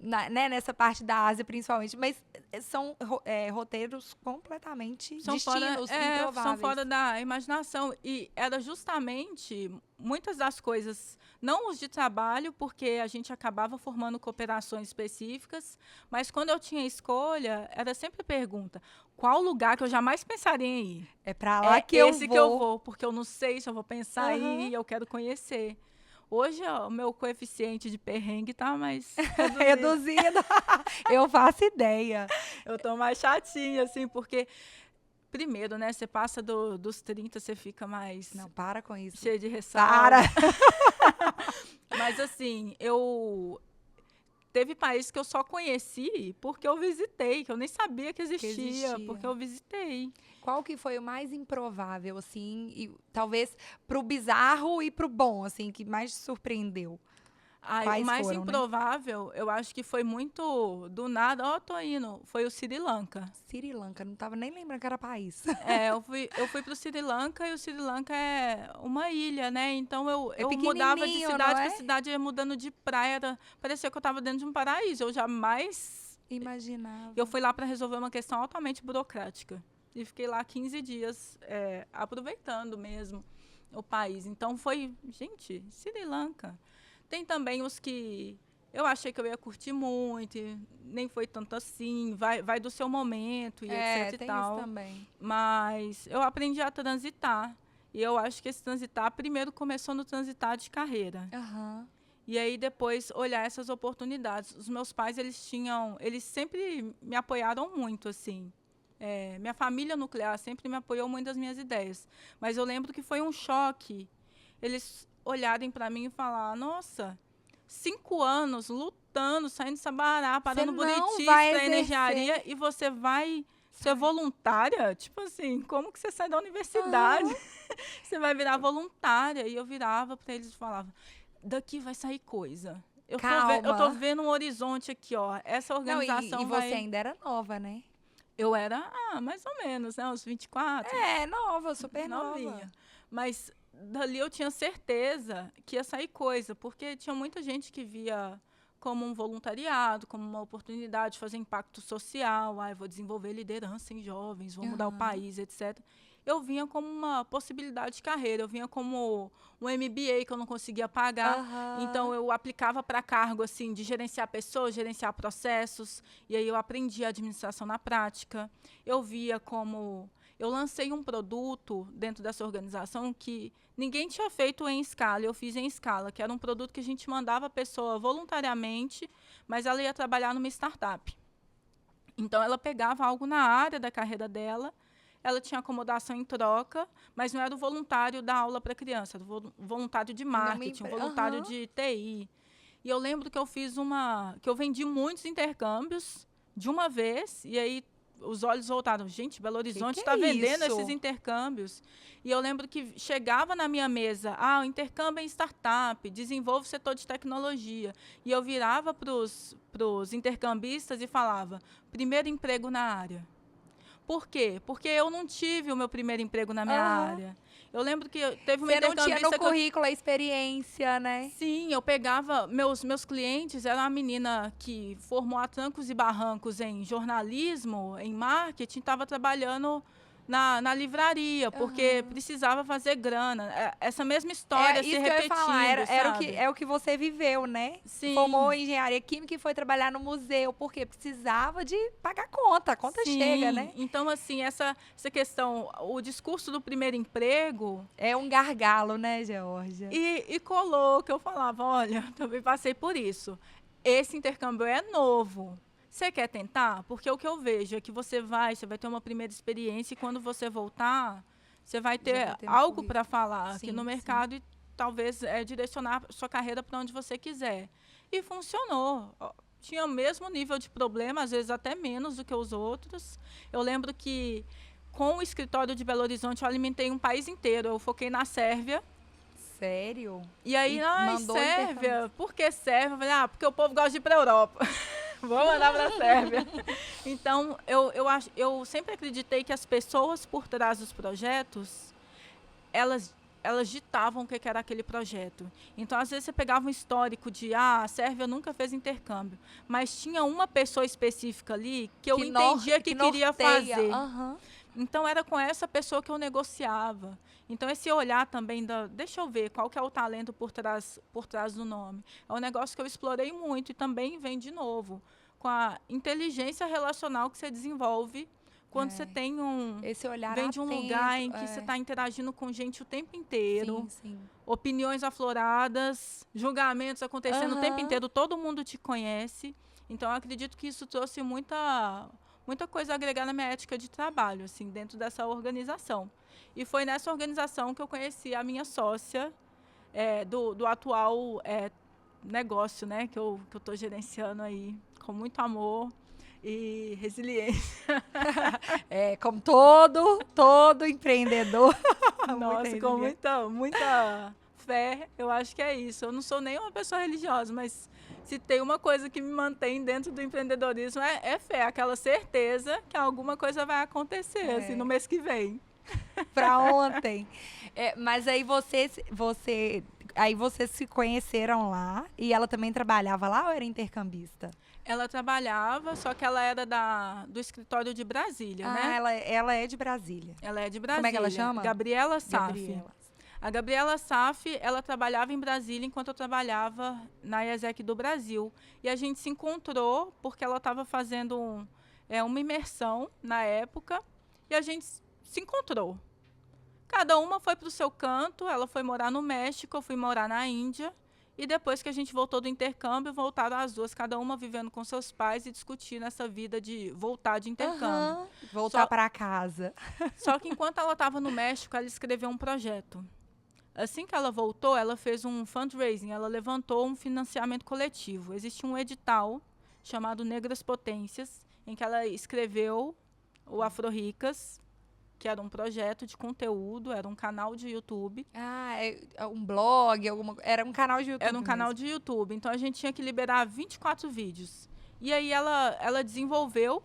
Né, nessa parte da Ásia, principalmente. Mas são roteiros completamente distintos, improváveis. São fora da imaginação. E era justamente muitas das coisas, não os de trabalho, porque a gente acabava formando cooperações específicas, mas quando eu tinha escolha, era sempre a pergunta, qual lugar que eu jamais pensaria em ir? É pra lá que eu vou. Esse que eu vou, porque eu não sei se eu vou pensar em ir, eu quero conhecer. Hoje, o meu coeficiente de perrengue tá mais reduzido. Eu faço ideia. Eu tô mais chatinha, assim, porque... Primeiro, né? Você passa dos 30, você fica mais... Não, para com isso. Cheio de ressalva. Para! Mas, assim, teve países que eu só conheci porque eu visitei, que eu nem sabia que existia. Porque eu visitei. Qual que foi o mais improvável, assim, e talvez pro bizarro e pro bom, assim, que mais te surpreendeu? O mais improvável, né? Eu acho que foi muito do nada. Tô indo. Foi o Sri Lanka. Sri Lanka, não tava nem lembrando que era país. Eu fui pro Sri Lanka e o Sri Lanka é uma ilha, né? Então eu mudava de cidade, não é? porque a cidade ia mudando de praia. Parecia que eu tava dentro de um paraíso. Eu jamais Imaginava. Eu fui lá para resolver uma questão altamente burocrática. E fiquei lá 15 dias aproveitando mesmo o país. Então foi, gente, Sri Lanka. Tem também os que eu achei que eu ia curtir muito, e nem foi tanto assim, vai do seu momento e etc tem e tal. isso também. Mas eu aprendi a transitar. E eu acho que esse transitar primeiro começou no transitar de carreira. Aham. E aí depois olhar essas oportunidades. Os meus pais, eles sempre me apoiaram muito, assim. Minha família nuclear sempre me apoiou muito das minhas ideias. Mas eu lembro que foi um choque eles olharem para mim e falar, nossa, 5 anos lutando, saindo de Sabará, parando Buriti, para engenharia, e você vai ser voluntária? Tipo assim, como que você sai da universidade? Você vai virar voluntária. E eu virava para eles e falava, daqui vai sair coisa. Eu tô vendo um horizonte aqui, ó. Essa organização e você ainda era nova, né? Eu era, mais ou menos, né? Uns 24. Nova, super novinha. nova. Mas dali eu tinha certeza que ia sair coisa, porque tinha muita gente que via como um voluntariado, como uma oportunidade de fazer impacto social. Eu vou desenvolver liderança em jovens, vou mudar o país, etc. Eu vinha como uma possibilidade de carreira, eu vinha como um MBA que eu não conseguia pagar. Então, eu aplicava para cargo assim, de gerenciar pessoas, gerenciar processos, e aí eu aprendi a administração na prática. Eu via como... Eu lancei um produto dentro dessa organização que ninguém tinha feito em escala, eu fiz em escala, que era um produto que a gente mandava a pessoa voluntariamente, mas ela ia trabalhar numa startup. Então, ela pegava algo na área da carreira dela, ela tinha acomodação em troca, mas não era o voluntário da aula para criança, era o voluntário de marketing, voluntário de TI. E eu lembro que eu que eu vendi muitos intercâmbios de uma vez, e aí os olhos voltaram. Gente, Belo Horizonte está vendendo esses intercâmbios. E eu lembro que chegava na minha mesa, o intercâmbio em startup, desenvolve o setor de tecnologia. E eu virava para os intercambistas e falava, primeiro emprego na área. Por quê? Porque eu não tive o meu primeiro emprego na minha área. Eu lembro que teve uma intercambista... Você não tinha no currículo a experiência, né? Sim, eu pegava... Meus clientes, era uma menina que formou a trancos e barrancos em jornalismo, em marketing, estava trabalhando na livraria, porque precisava fazer grana. Essa mesma história se repetindo, que eu ia falar, é o que você viveu, né? Sim. Formou em engenharia química e foi trabalhar no museu, porque precisava de pagar conta. A conta chega, né? Então, assim, essa questão, o discurso do primeiro emprego... É um gargalo, né, Geórgia? E colou, que eu falava, olha, também passei por isso. Esse intercâmbio é novo. Você quer tentar? Porque o que eu vejo é que você vai ter uma primeira experiência e quando você voltar, você vai ter algo para falar aqui no mercado e talvez direcionar sua carreira para onde você quiser. E funcionou. Tinha o mesmo nível de problema, às vezes até menos do que os outros. Eu lembro que com o escritório de Belo Horizonte eu alimentei um país inteiro. Eu foquei na Sérvia. Sério? E aí, Sérvia, por que Sérvia? Eu falei, porque o povo gosta de ir para a Europa. Vou mandar para a Sérvia. Então, eu sempre acreditei que as pessoas por trás dos projetos, elas ditavam o que era aquele projeto. Então, às vezes, você pegava um histórico de, a Sérvia nunca fez intercâmbio, mas tinha uma pessoa específica ali que eu entendia que queria fazer. Então, era com essa pessoa que eu negociava. Então, esse olhar também, deixa eu ver qual que é o talento por trás do nome. É um negócio que eu explorei muito e também vem de novo com a inteligência relacional que você desenvolve quando você tem esse olhar vem de um lugar em que você está interagindo com gente o tempo inteiro. Opiniões afloradas, julgamentos acontecendo o tempo inteiro, todo mundo te conhece. Então, eu acredito que isso trouxe muita coisa a agregar na minha ética de trabalho, assim, dentro dessa organização. E foi nessa organização que eu conheci a minha sócia do atual negócio, né, que eu estou gerenciando aí com muito amor e resiliência. Como todo empreendedor. Nossa, com muita fé, eu acho que é isso. Eu não sou nem uma pessoa religiosa, mas se tem uma coisa que me mantém dentro do empreendedorismo é fé, aquela certeza que alguma coisa vai acontecer assim, no mês que vem. Para ontem. Mas aí você Aí vocês se conheceram lá e ela também trabalhava lá ou era intercambista? Ela trabalhava, só que ela era do escritório de Brasília, né? Ela é de Brasília. Ela é de Brasília. Como é que ela chama? Gabriela Saf. Gabriela. A Gabriela Saf, ela trabalhava em Brasília enquanto eu trabalhava na IESEC do Brasil. E a gente se encontrou porque ela estava fazendo uma imersão na época e a gente se encontrou. Cada uma foi para o seu canto, ela foi morar no México, eu fui morar na Índia. E depois que a gente voltou do intercâmbio, voltaram as duas, cada uma vivendo com seus pais e discutindo essa vida de voltar de intercâmbio. Voltar para casa. Só que enquanto ela estava no México, ela escreveu um projeto. Assim que ela voltou, ela fez um fundraising, ela levantou um financiamento coletivo. Existia um edital chamado Negras Potências, em que ela escreveu o Afro-Ricas, que era um projeto de conteúdo, era um canal de YouTube. É um blog, era um canal de YouTube. Era um canal de YouTube, então a gente tinha que liberar 24 vídeos. E aí ela desenvolveu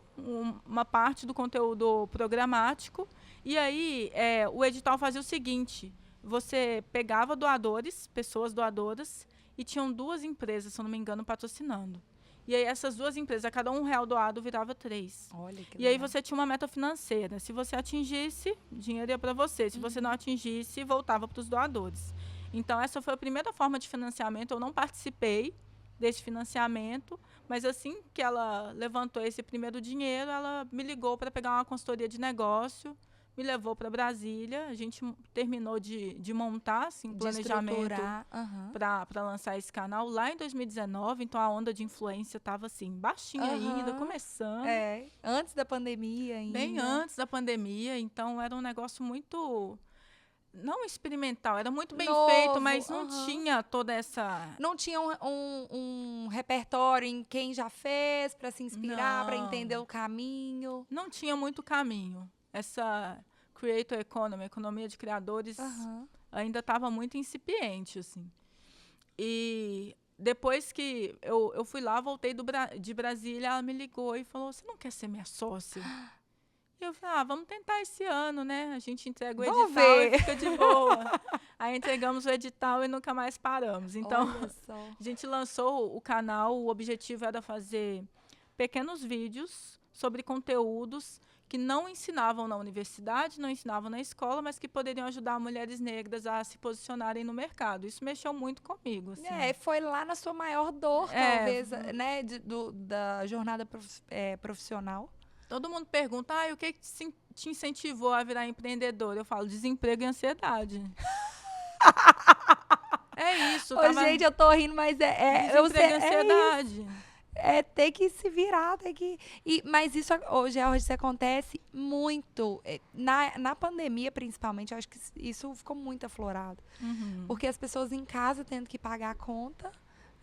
uma parte do conteúdo programático, e aí o edital fazia o seguinte, você pegava doadores, pessoas doadoras, e tinham 2 empresas, se eu não me engano, patrocinando. E aí essas 2 empresas, a cada R$1 doado, virava 3. Olha que E aí legal. você tinha uma meta financeira. Se você atingisse, dinheiro ia para você. Se você não atingisse, voltava para os doadores. Então, essa foi a primeira forma de financiamento. Eu não participei desse financiamento, mas assim que ela levantou esse primeiro dinheiro, ela me ligou para pegar uma consultoria de negócio, me levou para Brasília. A gente terminou de montar assim, um planejamento para lançar esse canal lá em 2019. Então, a onda de influência estava assim, baixinha ainda, começando. Antes da pandemia ainda. Bem antes da pandemia. Então, era um negócio muito... Não experimental, era muito bem feito, mas não tinha toda essa... Não tinha um repertório em quem já fez para se inspirar, para entender o caminho. Não tinha muito caminho. Essa creator economy, economia de criadores, ainda estava muito incipiente, assim. E depois que eu fui lá, voltei de Brasília, ela me ligou e falou, você não quer ser minha sócia? E eu falei, vamos tentar esse ano, né? A gente entrega o edital e fica de boa. Aí entregamos o edital e nunca mais paramos. Então, a gente lançou o canal, o objetivo era fazer pequenos vídeos sobre conteúdos que não ensinavam na universidade, não ensinavam na escola, mas que poderiam ajudar mulheres negras a se posicionarem no mercado. Isso mexeu muito comigo. Assim. Foi lá na sua maior dor, talvez, né, da jornada profissional. Todo mundo pergunta, o que te incentivou a virar empreendedor? Eu falo, desemprego e ansiedade. É isso. Gente, eu tô rindo, mas desemprego e ansiedade. É ter que se virar, mas isso hoje acontece muito. Na pandemia, principalmente, eu acho que isso ficou muito aflorado. Porque as pessoas em casa tendo que pagar a conta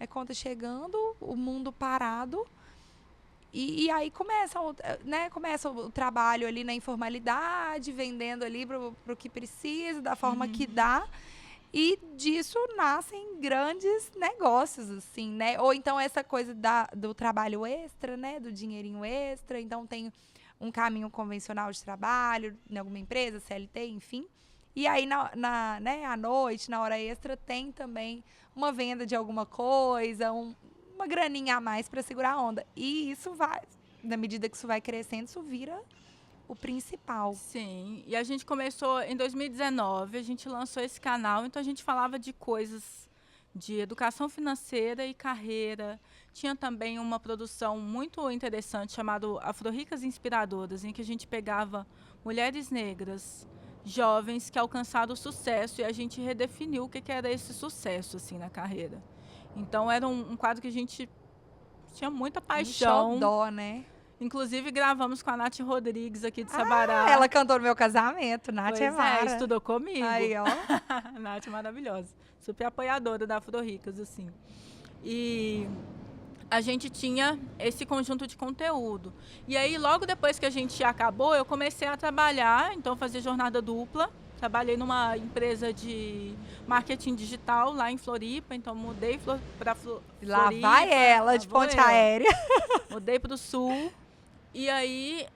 conta chegando, o mundo parado. E aí começa o trabalho ali na informalidade, vendendo ali pro que precisa, da forma que dá. E disso nascem grandes negócios, assim, né? Ou então essa coisa do trabalho extra, né? Do dinheirinho extra. Então, tem um caminho convencional de trabalho em alguma empresa, CLT, enfim. E aí, né, à noite, na hora extra, tem também uma venda de alguma coisa, uma graninha a mais para segurar a onda. E isso vai, na medida que isso vai crescendo, isso vira o principal. Sim, e a gente começou em 2019, a gente lançou esse canal, então a gente falava de coisas de educação financeira e carreira. Tinha também uma produção muito interessante chamada Afro-Ricas Inspiradoras, em que a gente pegava mulheres negras, jovens que alcançaram o sucesso e a gente redefiniu o que era esse sucesso assim, na carreira. Então era um quadro que a gente tinha muita paixão. Xodó, né? Inclusive, gravamos com a Nath Rodrigues aqui de Sabará. Ela cantou no meu casamento. Nath é mara. Estudou comigo. Aí, ó. Nath é maravilhosa. Super apoiadora da Afro-Ricas, assim. E a gente tinha esse conjunto de conteúdo. E aí, logo depois que a gente acabou, eu comecei a trabalhar, então fazer jornada dupla. Trabalhei numa empresa de marketing digital lá em Floripa, então mudei para Floripa. Lá vai ela, de ponte aérea. Mudei para o sul. E aí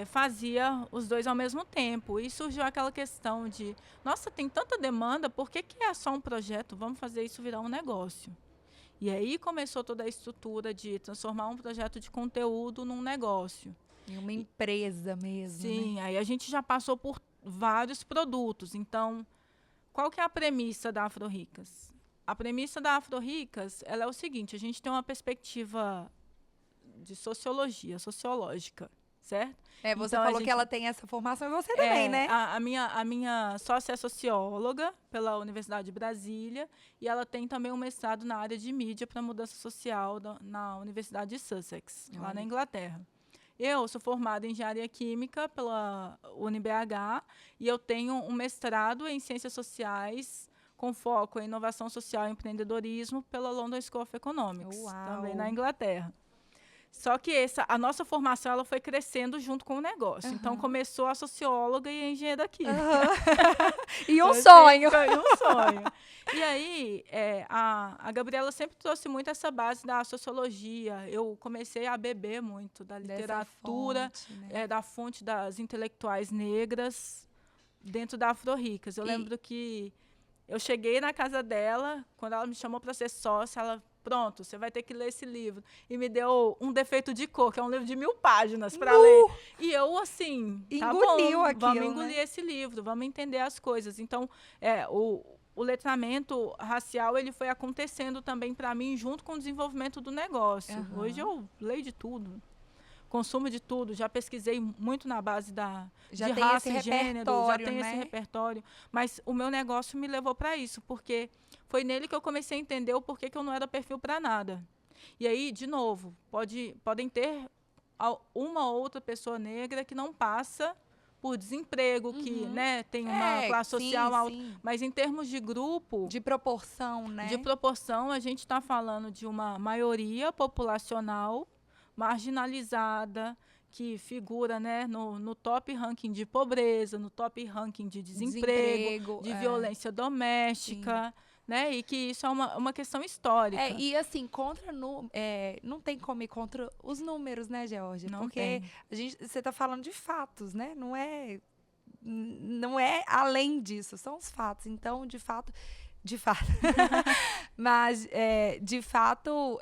fazia os dois ao mesmo tempo. E surgiu aquela questão de, nossa, tem tanta demanda, por que é só um projeto? Vamos fazer isso virar um negócio. E aí começou toda a estrutura de transformar um projeto de conteúdo num negócio. E uma empresa mesmo, Sim, né? aí a gente já passou por vários produtos. Então, qual que é a premissa da Afro-Ricas? A premissa da Afro-Ricas, ela é o seguinte, a gente tem uma perspectiva de sociológica, certo? Você Então, falou que ela tem essa formação e você também, né? A minha sócia é socióloga pela Universidade de Brasília e ela tem também um mestrado na área de mídia para mudança social na Universidade de Sussex, lá na Inglaterra. Eu sou formada em engenharia química pela UniBH e eu tenho um mestrado em ciências sociais com foco em inovação social e empreendedorismo pela London School of Economics, também na Inglaterra. Só que a nossa formação ela foi crescendo junto com o negócio. Então, começou a socióloga e a engenheira química. E um sonho. E um sonho. E aí, a Gabriela sempre trouxe muito essa base da sociologia. Eu comecei a beber muito da literatura, fonte, né? da fonte das intelectuais negras dentro da Afro-Ricas. Eu lembro que eu cheguei na casa dela, quando ela me chamou para ser sócia, ela... Pronto, você vai ter que ler esse livro. E me deu Um Defeito de Cor, que é um livro de 1000 páginas para ler. E eu, assim, engoliu tá bom, aquilo, vamos engolir né? esse livro, vamos entender as coisas. Então, o letramento racial ele foi acontecendo também para mim junto com o desenvolvimento do negócio. Hoje eu leio de tudo. Consumo de tudo, já pesquisei muito na base de raça e gênero, já tem esse repertório, mas o meu negócio me levou para isso, porque foi nele que eu comecei a entender o porquê que eu não era perfil para nada. E aí, de novo, podem ter uma ou outra pessoa negra que não passa por desemprego, que tem uma classe social alta, mas em termos de grupo... De proporção, né? De proporção, a gente está falando de uma maioria populacional marginalizada, que figura no top ranking de pobreza, no top ranking de desemprego de violência doméstica, né? E que isso é uma questão histórica. E assim, não tem como ir contra os números, né, Georgia? Não porque você está falando de fatos, né? Não é além disso, são os fatos. Então, de fato. Mas, de fato,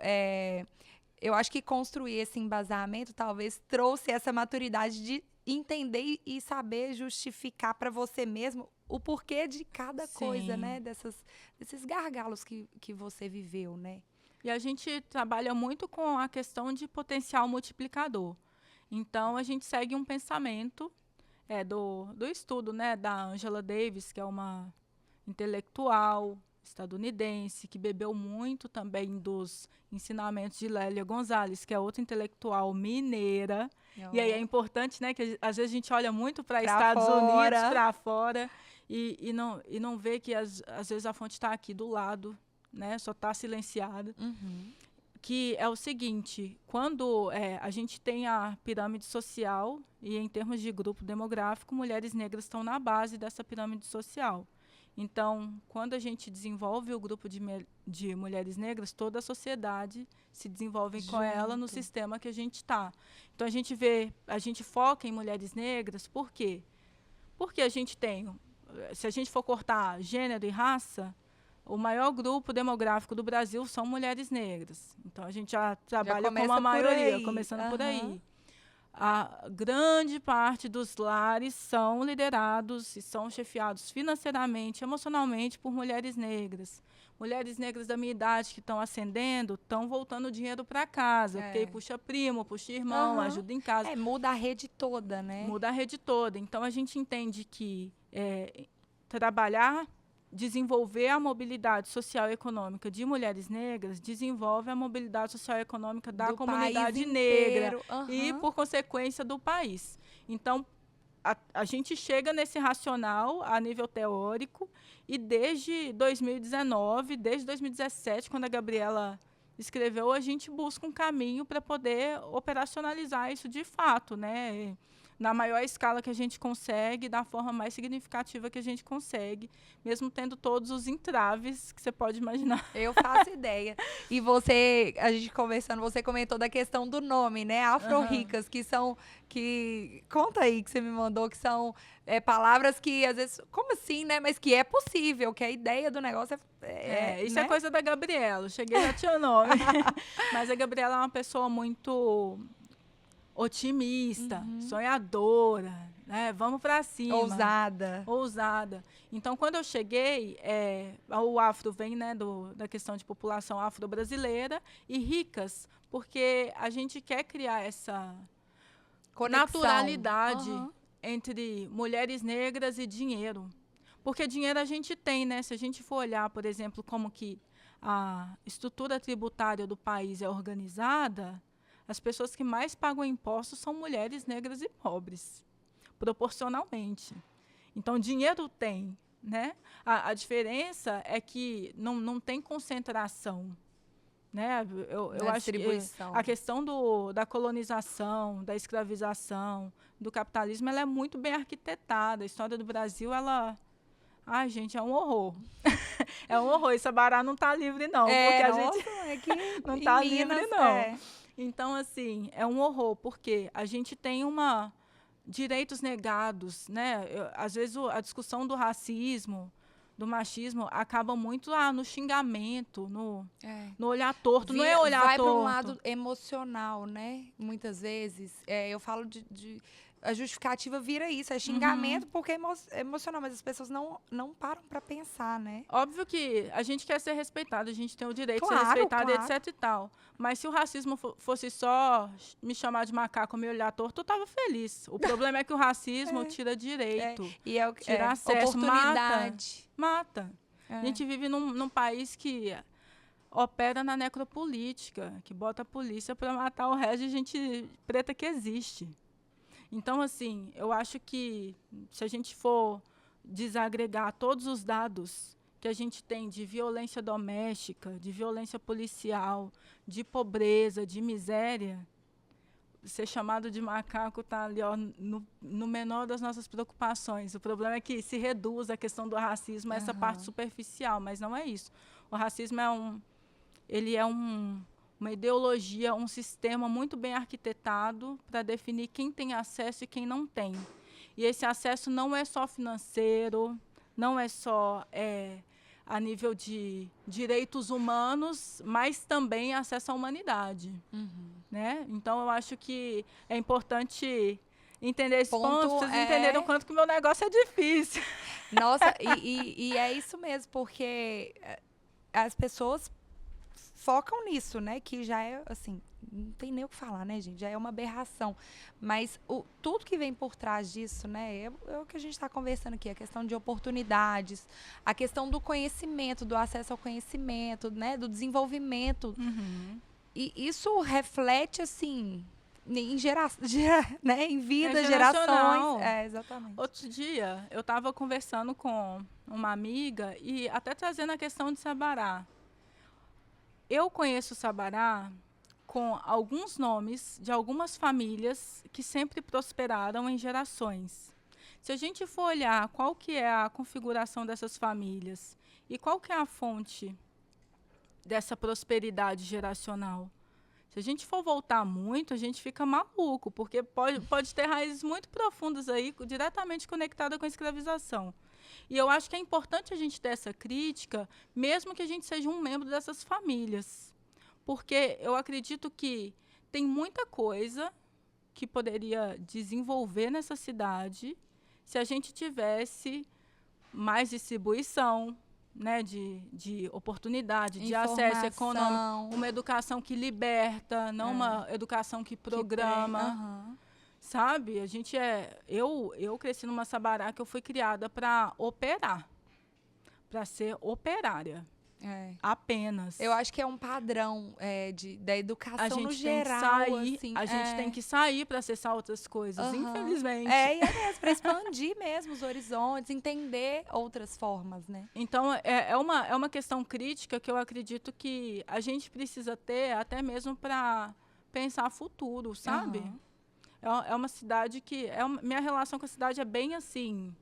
eu acho que construir esse embasamento talvez trouxe essa maturidade de entender e saber justificar para você mesmo o porquê de cada coisa, né? Desses gargalos que você viveu, né? E a gente trabalha muito com a questão de potencial multiplicador. Então, a gente segue um pensamento do estudo, né, da Angela Davis, que é uma intelectual estadunidense, que bebeu muito também dos ensinamentos de Lélia Gonzalez, que é outra intelectual mineira. E aí é importante, né, que às vezes a gente olha muito para Estados Unidos, para fora, e não vê que às vezes a fonte está aqui do lado, né, só está silenciada. Que é o seguinte, quando a gente tem a pirâmide social, e em termos de grupo demográfico, mulheres negras estão na base dessa pirâmide social. Então, quando a gente desenvolve o grupo de mulheres negras, toda a sociedade se desenvolve com ela no sistema que a gente está. Então, a gente foca em mulheres negras, por quê? Porque a gente se a gente for cortar gênero e raça, o maior grupo demográfico do Brasil são mulheres negras. Então, a gente já trabalha com uma maioria, começando por aí. A grande parte dos lares são liderados e são chefiados financeiramente, emocionalmente por mulheres negras. Mulheres negras da minha idade que estão ascendendo, estão voltando dinheiro para casa, porque puxa primo, puxa irmão, ajuda em casa. Muda a rede toda, né? Muda a rede toda. Então, a gente entende que desenvolver a mobilidade social e econômica de mulheres negras desenvolve a mobilidade social e econômica da comunidade negra e, por consequência, do país. Então, a gente chega nesse racional a nível teórico e desde 2019, desde 2017, quando a Gabriela escreveu, a gente busca um caminho para poder operacionalizar isso de fato, né? na maior escala que a gente consegue, da forma mais significativa que a gente consegue, mesmo tendo todos os entraves que você pode imaginar. Eu faço ideia. E você, a gente conversando, você comentou da questão do nome, né? Afro-ricas, que são, conta aí que você me mandou, que são palavras que às vezes, como assim, né? Mas que é possível, que a ideia do negócio isso né? é coisa da Gabriela, eu cheguei já tinha o nome. Mas a Gabriela é uma pessoa muito otimista, sonhadora, né? Vamos para cima. Ousada. Então, quando eu cheguei, o afro vem, né, da questão de população afro-brasileira, e ricas, porque a gente quer criar essa conexão, naturalidade entre mulheres negras e dinheiro. Porque dinheiro a gente tem, né? Se a gente for olhar, por exemplo, como que a estrutura tributária do país é organizada, as pessoas que mais pagam impostos são mulheres negras e pobres, proporcionalmente. Então, dinheiro tem, né? A diferença é que não tem concentração, né? Eu acho que a questão da colonização, da escravização, do capitalismo, ela é muito bem arquitetada. A história do Brasil, ela... Ai, gente, é um horror. É um horror. E Sabará não está livre, não. Porque a gente não está livre, não. Então, assim, é um horror, porque a gente tem direitos negados, né? Às vezes a discussão do racismo, do machismo, acaba muito no xingamento, no olhar torto. Não é olhar vai torto. Vai para um lado emocional, né? Muitas vezes. Eu falo a justificativa vira isso, é xingamento porque é emocional, mas as pessoas não param para pensar, né? Óbvio que a gente quer ser respeitado, a gente tem o direito de ser respeitado, etc e tal. Mas se o racismo fosse só me chamar de macaco, me olhar torto, eu estava feliz. O problema é que o racismo tira direito, tira acesso, oportunidade. Mata. A gente vive num país que opera na necropolítica, que bota a polícia para matar o resto de gente preta que existe. Então, assim, eu acho que se a gente for desagregar todos os dados que a gente tem de violência doméstica, de violência policial, de pobreza, de miséria, ser chamado de macaco está ali no menor das nossas preocupações. O problema é que se reduz a questão do racismo a essa parte superficial, mas não é isso. O racismo é uma ideologia, um sistema muito bem arquitetado para definir quem tem acesso e quem não tem. E esse acesso não é só financeiro, não é só a nível de direitos humanos, mas também acesso à humanidade. Né? Então, eu acho que é importante entender esse ponto, vocês entenderam o quanto que o meu negócio é difícil. Nossa, e é isso mesmo, porque as pessoas focam nisso, né? Que já é, assim, não tem nem o que falar, né, gente? Já é uma aberração. Mas tudo que vem por trás disso, né? É o que a gente está conversando aqui. A questão de oportunidades, a questão do conhecimento, do acesso ao conhecimento, né? Do desenvolvimento. E isso reflete, assim, em vida, gerações. Exatamente. Outro dia, eu estava conversando com uma amiga e até trazendo a questão de Sabará. Eu conheço Sabará com alguns nomes de algumas famílias que sempre prosperaram em gerações. Se a gente for olhar qual que é a configuração dessas famílias e qual que é a fonte dessa prosperidade geracional, se a gente for voltar muito, a gente fica maluco, porque pode ter raízes muito profundas aí, diretamente conectadas com a escravização. E eu acho que é importante a gente ter essa crítica, mesmo que a gente seja um membro dessas famílias. Porque eu acredito que tem muita coisa que poderia desenvolver nessa cidade se a gente tivesse mais distribuição, né, de oportunidade, de acesso econômico, uma educação que liberta, não uma educação que programa. Sabe? A gente eu cresci numa Sabará que eu fui criada para operar, para ser operária. Apenas. Eu acho que é um padrão da educação no geral. A gente tem que sair para acessar outras coisas, infelizmente. E é mesmo, para expandir mesmo os horizontes, entender outras formas, né? Então, é uma questão crítica que eu acredito que a gente precisa ter até mesmo para pensar futuro, sabe? É uma cidade que... minha relação com a cidade é bem assim...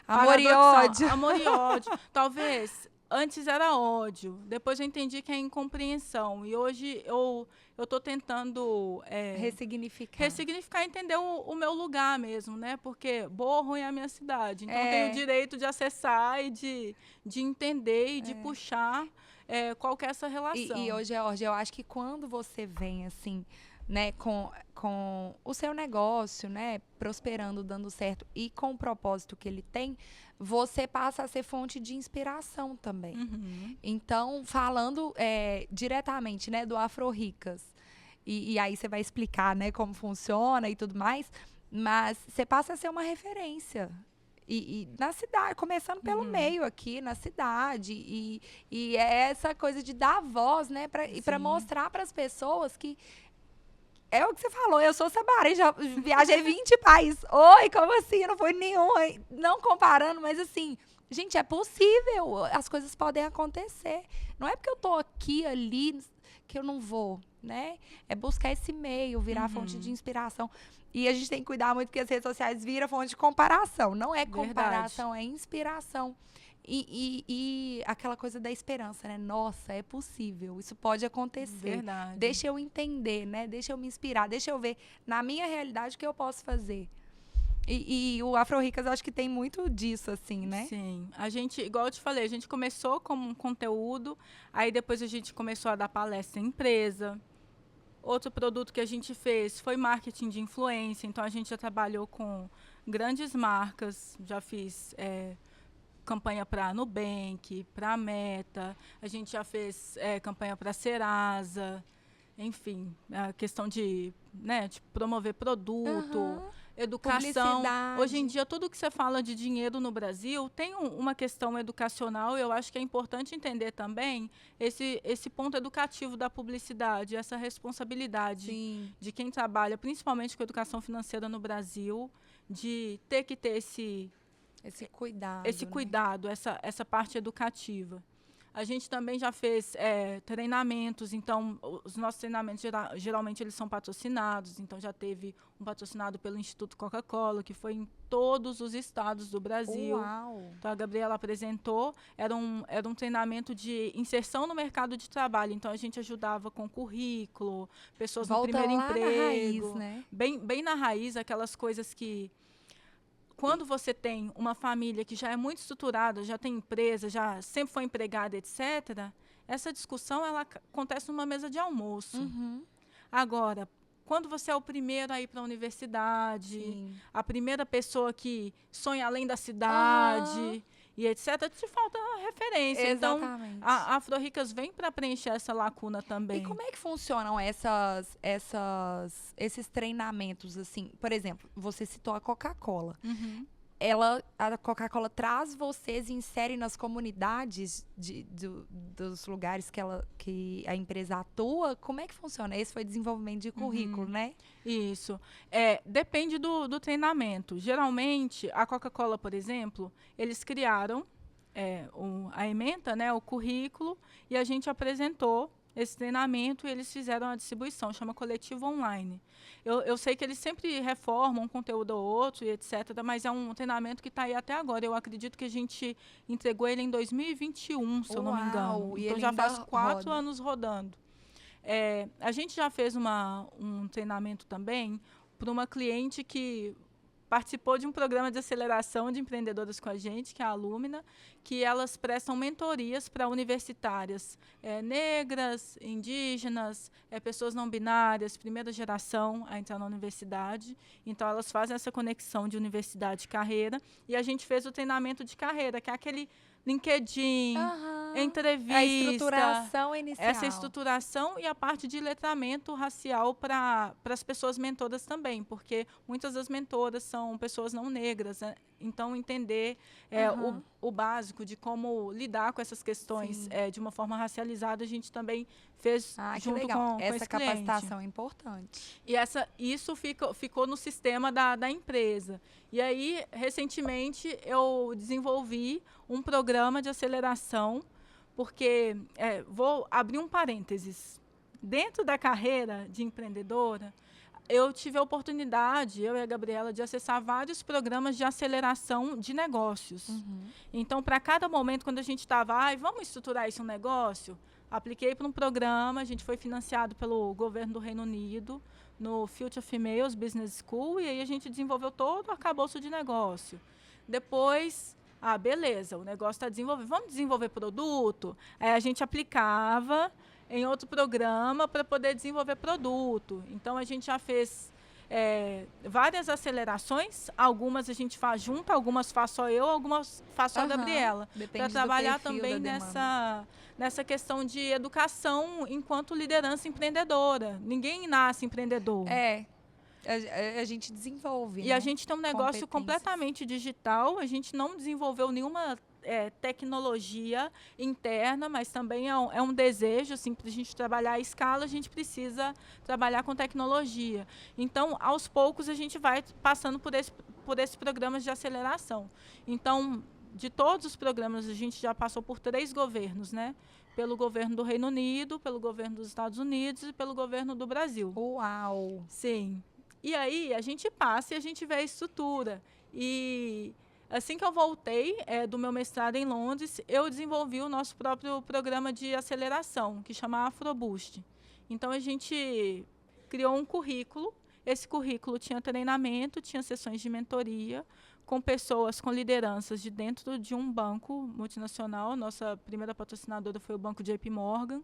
Amor e paradoxal. ódio. Amor e ódio. Talvez antes era ódio, depois eu entendi que é incompreensão. E hoje eu estou tentando ressignificar e entender o meu lugar mesmo, né? Porque boa ou ruim é a minha cidade. Então eu tenho o direito de acessar e de entender e de puxar qual que é essa relação. E hoje, Georgia, eu acho que quando você vem assim, né, com o seu negócio, né, prosperando, dando certo e com o propósito que ele tem, você passa a ser fonte de inspiração também. Uhum. Então, falando diretamente, né, do Afro Ricas, e aí você vai explicar, né, como funciona e tudo mais, mas você passa a ser uma referência. E na cidade, começando pelo meio aqui, na cidade. E é essa coisa de dar voz, né, para mostrar para as pessoas que é o que você falou, eu sou Sabará, já viajei 20 países. Oi, como assim? Não foi nenhum. Não comparando, mas assim, gente, é possível. As coisas podem acontecer. Não é porque eu tô aqui, ali, que eu não vou, né? É buscar esse meio, virar fonte de inspiração. E a gente tem que cuidar muito porque as redes sociais viram fonte de comparação. Não é comparação, é inspiração. E aquela coisa da esperança, né? Nossa, é possível, isso pode acontecer. Verdade. Deixa eu entender, né? Deixa eu me inspirar, deixa eu ver na minha realidade o que eu posso fazer. E o Afro Ricas, eu acho que tem muito disso, assim, né? Sim. A gente, igual eu te falei, a gente começou como um conteúdo, aí depois a gente começou a dar palestra em empresa. Outro produto que a gente fez foi marketing de influência, então a gente já trabalhou com grandes marcas, já fiz... campanha para a Nubank, para a Meta, a gente já fez campanha para a Serasa, enfim, a questão de promover produto, educação. Hoje em dia, tudo que você fala de dinheiro no Brasil tem uma questão educacional, eu acho que é importante entender também esse ponto educativo da publicidade, essa responsabilidade de quem trabalha, principalmente com educação financeira no Brasil, de ter que ter esse cuidado, essa parte educativa. A gente também já fez treinamentos, então os nossos treinamentos geralmente eles são patrocinados, então já teve um patrocinado pelo Instituto Coca-Cola, que foi em todos os estados do Brasil. Uau. Então a Gabriela apresentou, era um treinamento de inserção no mercado de trabalho, então a gente ajudava com currículo, pessoas no primeiro emprego. Na raiz, né? Bem na raiz, aquelas coisas que... Quando você tem uma família que já é muito estruturada, já tem empresa, já sempre foi empregada, etc., essa discussão ela acontece numa mesa de almoço. Agora, quando você é o primeiro a ir para a universidade, a primeira pessoa que sonha além da cidade, e etc., te falta referência. Exatamente. Então, a Afro Ricas vem para preencher essa lacuna também. E como é que funcionam esses treinamentos, assim? Por exemplo, você citou a Coca-Cola. A Coca-Cola traz vocês e insere nas comunidades dos lugares que a empresa atua. Como é que funciona? Esse foi desenvolvimento de currículo, né? Isso. Depende do treinamento. Geralmente, a Coca-Cola, por exemplo, eles criaram a ementa, né, o currículo, e a gente apresentou esse treinamento e eles fizeram a distribuição, chama Coletivo Online. Eu sei que eles sempre reformam um conteúdo ou outro e etc., mas é um treinamento que está aí até agora. Eu acredito que a gente entregou ele em 2021, se eu não me engano. E então já faz 4 anos rodando. A gente já fez um treinamento também para uma cliente que participou de um programa de aceleração de empreendedoras com a gente, que é a Alumina, que elas prestam mentorias para universitárias negras, indígenas, pessoas não binárias, primeira geração a entrar na universidade. Então, elas fazem essa conexão de universidade e carreira. E a gente fez o treinamento de carreira, que é aquele LinkedIn, entrevista. A estruturação inicial. Essa estruturação e a parte de letramento racial para as pessoas mentoras também, porque muitas das mentoras são pessoas não negras, né? Então, entender o básico de como lidar com essas questões de uma forma racializada, a gente também fez junto com essa esse capacitação cliente. É importante. E isso ficou no sistema da empresa. E aí, recentemente, eu desenvolvi um programa de aceleração, porque, vou abrir um parênteses, dentro da carreira de empreendedora, eu tive a oportunidade, eu e a Gabriela, de acessar vários programas de aceleração de negócios. Então, para cada momento, quando a gente estava, vamos estruturar isso um negócio, apliquei para um programa, a gente foi financiado pelo governo do Reino Unido, no Future Females Business School, e aí a gente desenvolveu todo o arcabouço de negócio. Depois, beleza, o negócio está desenvolvido, vamos desenvolver produto? Aí a gente aplicava em outro programa para poder desenvolver produto. Então, a gente já fez várias acelerações, algumas a gente faz junto, algumas faço só eu, algumas faço só a Gabriela. Para trabalhar também nessa questão de educação enquanto liderança empreendedora. Ninguém nasce empreendedor. A gente desenvolve. E a gente tem um negócio completamente digital, a gente não desenvolveu nenhuma tecnologia interna, mas também é um desejo, assim, para a gente trabalhar à escala, a gente precisa trabalhar com tecnologia. Então, aos poucos, a gente vai passando por esses programas de aceleração. Então, de todos os programas, a gente já passou por 3 governos, né? Pelo governo do Reino Unido, pelo governo dos Estados Unidos e pelo governo do Brasil. Uau! Sim. E aí, a gente passa e a gente vê a estrutura. E assim que eu voltei do meu mestrado em Londres, eu desenvolvi o nosso próprio programa de aceleração, que chama Afroboost. Então, a gente criou um currículo. Esse currículo tinha treinamento, tinha sessões de mentoria com pessoas, com lideranças de dentro de um banco multinacional. Nossa primeira patrocinadora foi o Banco JP Morgan,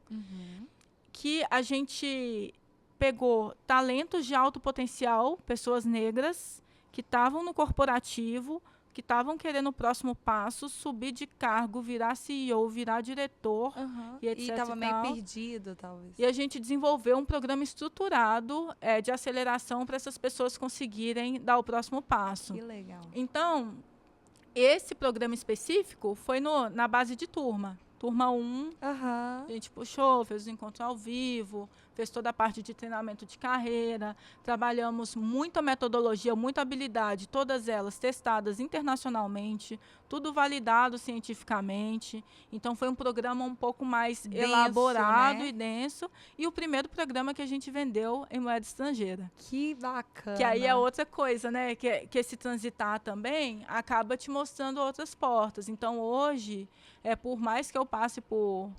que a gente pegou talentos de alto potencial, pessoas negras que estavam no corporativo, que estavam querendo o próximo passo, subir de cargo, virar CEO, virar diretor, e etc. E estava meio perdido, talvez. E a gente desenvolveu um programa estruturado de aceleração para essas pessoas conseguirem dar o próximo passo. Que legal. Então, esse programa específico foi na base de turma. Turma 1, a gente puxou, fez o encontro ao vivo, fez toda a parte de treinamento de carreira, trabalhamos muita metodologia, muita habilidade, todas elas testadas internacionalmente, tudo validado cientificamente. Então, foi um programa um pouco mais elaborado, né? E denso. E o primeiro programa que a gente vendeu em moeda estrangeira. Que bacana. Que aí é outra coisa, né? Que esse transitar também acaba te mostrando outras portas. Então, hoje, por mais que eu passe por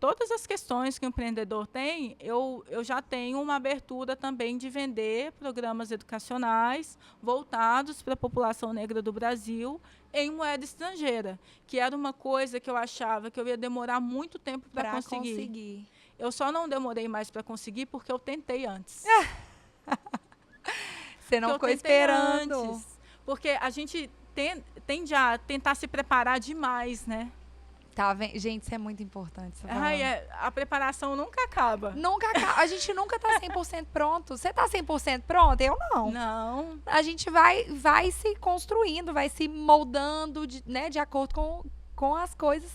todas as questões que o empreendedor tem, eu já tenho uma abertura também de vender programas educacionais voltados para a população negra do Brasil em moeda estrangeira, que era uma coisa que eu achava que eu ia demorar muito tempo para conseguir. Eu só não demorei mais para conseguir porque eu tentei antes. Você não ficou esperando. Antes, porque a gente tende a tentar se preparar demais, né? Tá, gente, isso é muito importante. A preparação nunca acaba. Nunca acaba. A gente nunca tá 100% pronto. Você tá 100% pronto? Eu não. Não. A gente vai se construindo, vai se moldando de acordo com as coisas,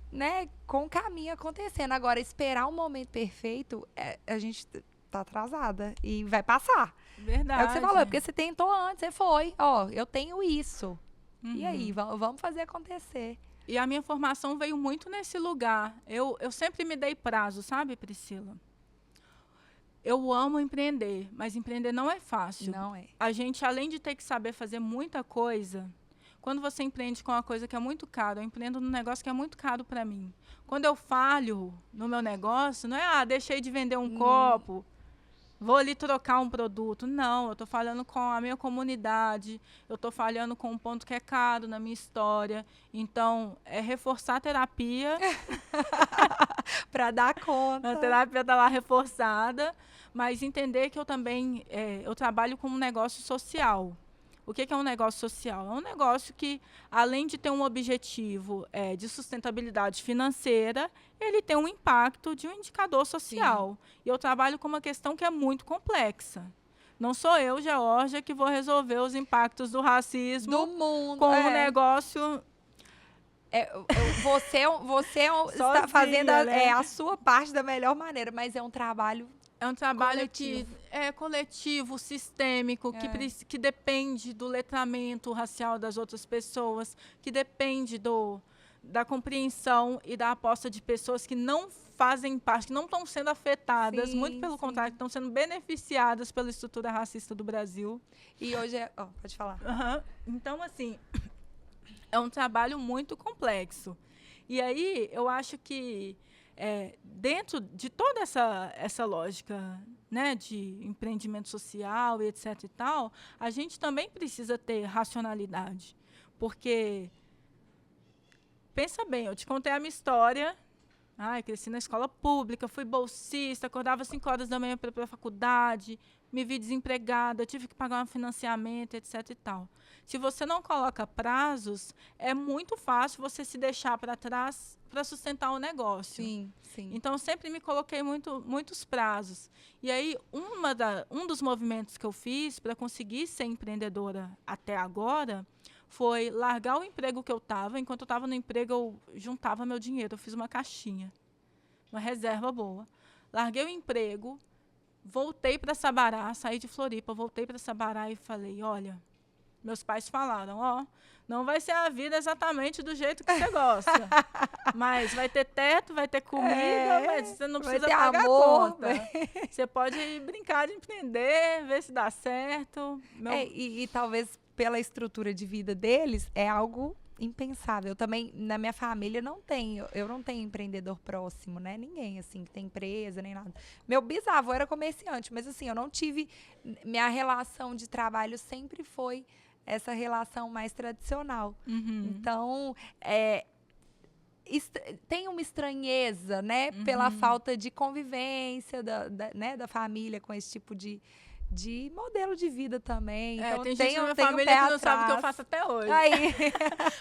né? Com o caminho acontecendo. Agora, esperar o momento perfeito, a gente tá atrasada. E vai passar. Verdade. É o que você falou, porque você tentou antes, você foi. Eu tenho isso. E aí, vamos fazer acontecer. E a minha formação veio muito nesse lugar. Eu sempre me dei prazo, sabe, Priscila? Eu amo empreender, mas empreender não é fácil. Não é. A gente, além de ter que saber fazer muita coisa, quando você empreende com uma coisa que é muito caro, eu empreendo num negócio que é muito caro para mim. Quando eu falho no meu negócio, não é, deixei de vender um copo, vou ali trocar um produto. Não, eu estou falhando com a minha comunidade, eu estou falhando com um ponto que é caro na minha história. Então, é reforçar a terapia. Para dar conta. A terapia está lá reforçada, mas entender que eu também eu trabalho com um negócio social. O que é um negócio social? É um negócio que, além de ter um objetivo de sustentabilidade financeira, ele tem um impacto de um indicador social. Sim. E eu trabalho com uma questão que é muito complexa. Não sou eu, Geórgia, que vou resolver os impactos do racismo do mundo, com um negócio... Você está fazendo a sua parte da melhor maneira, mas é um trabalho... É um trabalho coletivo. Que é coletivo, sistêmico, que depende do letramento racial das outras pessoas, que depende da compreensão e da aposta de pessoas que não fazem parte, que não estão sendo afetadas, Sim, muito pelo sim. contrário, estão sendo beneficiadas pela estrutura racista do Brasil. E hoje é... pode falar. Aham. Então, assim, é um trabalho muito complexo. E aí, eu acho que dentro de toda essa lógica, né, de empreendimento social e etc. e tal, a gente também precisa ter racionalidade. Porque, pensa bem, eu te contei a minha história. Ai, cresci na escola pública, fui bolsista, acordava 5 horas da manhã para ir para a faculdade, me vi desempregada, tive que pagar um financiamento, etc. e tal. Se você não coloca prazos, é muito fácil você se deixar para trás para sustentar o negócio. Sim, sim. Então, eu sempre me coloquei muitos prazos. E aí, um dos movimentos que eu fiz para conseguir ser empreendedora até agora foi largar o emprego que eu estava. Enquanto eu estava no emprego, eu juntava meu dinheiro. Eu fiz uma caixinha, uma reserva boa. Larguei o emprego, voltei para Sabará, saí de Floripa, voltei para Sabará e falei, olha, meus pais falaram, não vai ser a vida exatamente do jeito que você gosta. Mas vai ter teto, vai ter comida, mas você não precisa pagar amor, a conta. Você pode brincar de empreender, ver se dá certo. E talvez pela estrutura de vida deles, é algo impensável. Eu também, na minha família, eu não tenho empreendedor próximo, né? Ninguém, assim, que tem empresa, nem nada. Meu bisavô era comerciante, mas, assim, eu não tive... Minha relação de trabalho sempre foi essa relação mais tradicional. Uhum. Então, tem uma estranheza, né? Pela falta de convivência da família com esse tipo de modelo de vida também. Então, tem gente na minha um família pé que não sabe o que eu atrás. faço até hoje. Aí.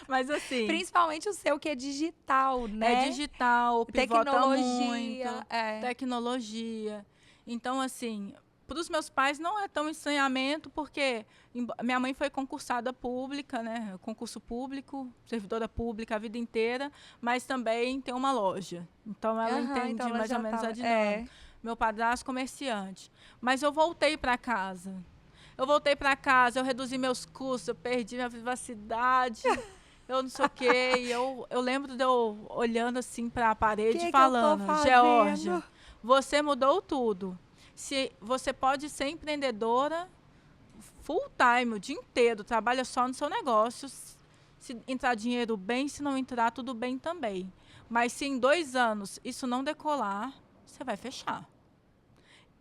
Mas assim... Principalmente o seu, que é digital, né? É digital, pivota tecnologia. muito. Tecnologia. Então, assim, para os meus pais não é tão estranhamento, porque minha mãe foi concursada pública, né? Concurso público, servidora pública a vida inteira, mas também tem uma loja. Então, ela entende então ela mais já ou menos tava- a dinâmica. Meu padrasto comerciante. Mas eu voltei para casa. Eu reduzi meus custos, eu perdi minha privacidade, eu não sei o quê. E eu lembro de eu olhando assim para a parede e falando, Geórgia, você mudou tudo. Se você pode ser empreendedora full time, o dia inteiro, trabalha só no seu negócio. Se entrar dinheiro bem, se não entrar, tudo bem também. Mas se em 2 anos isso não decolar, você vai fechar.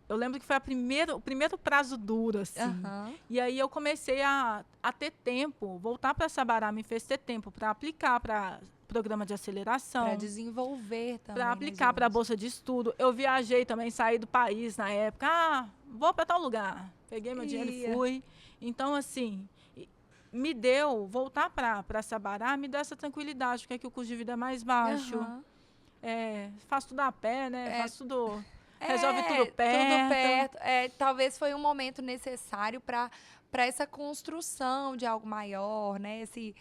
Eu lembro que foi o primeiro prazo duro, assim. E aí eu comecei a ter tempo, voltar para Sabará me fez ter tempo para aplicar para programa de aceleração. Para desenvolver também. Para aplicar para a bolsa de estudo. Eu viajei também, saí do país na época. Vou para tal lugar. Peguei meu dinheiro e fui. Então, assim, me deu, voltar para Sabará, me deu essa tranquilidade, porque aqui o custo de vida é mais baixo. Faço tudo a pé, né? Faço tudo... Resolve tudo perto. Talvez foi um momento necessário para essa construção de algo maior, né? Sei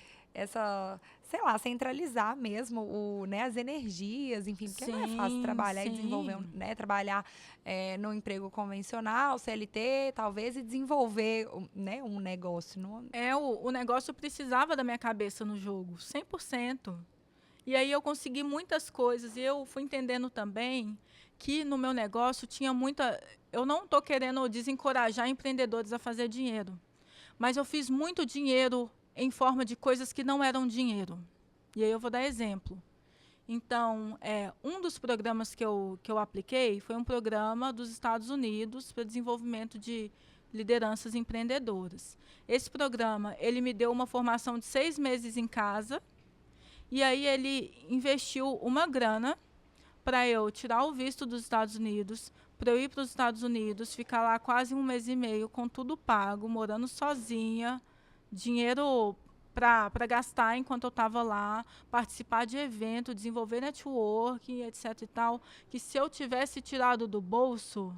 lá, centralizar mesmo as energias, enfim, porque não é fácil trabalhar e desenvolver, né? Trabalhar no emprego convencional, CLT, talvez, e desenvolver, né, um negócio. O negócio precisava da minha cabeça no jogo, 100%. E aí eu consegui muitas coisas e eu fui entendendo também que no meu negócio tinha muita... Eu não estou querendo desencorajar empreendedores a fazer dinheiro, mas eu fiz muito dinheiro em forma de coisas que não eram dinheiro. E aí eu vou dar exemplo. Então, um dos programas que eu apliquei foi um programa dos Estados Unidos para desenvolvimento de lideranças empreendedoras. Esse programa, ele me deu uma formação de 6 meses em casa, e aí ele investiu uma grana para eu tirar o visto dos Estados Unidos, para eu ir para os Estados Unidos, ficar lá quase 1 mês e meio, com tudo pago, morando sozinha, dinheiro para gastar enquanto eu estava lá, participar de evento, desenvolver networking, etc. e tal, que se eu tivesse tirado do bolso,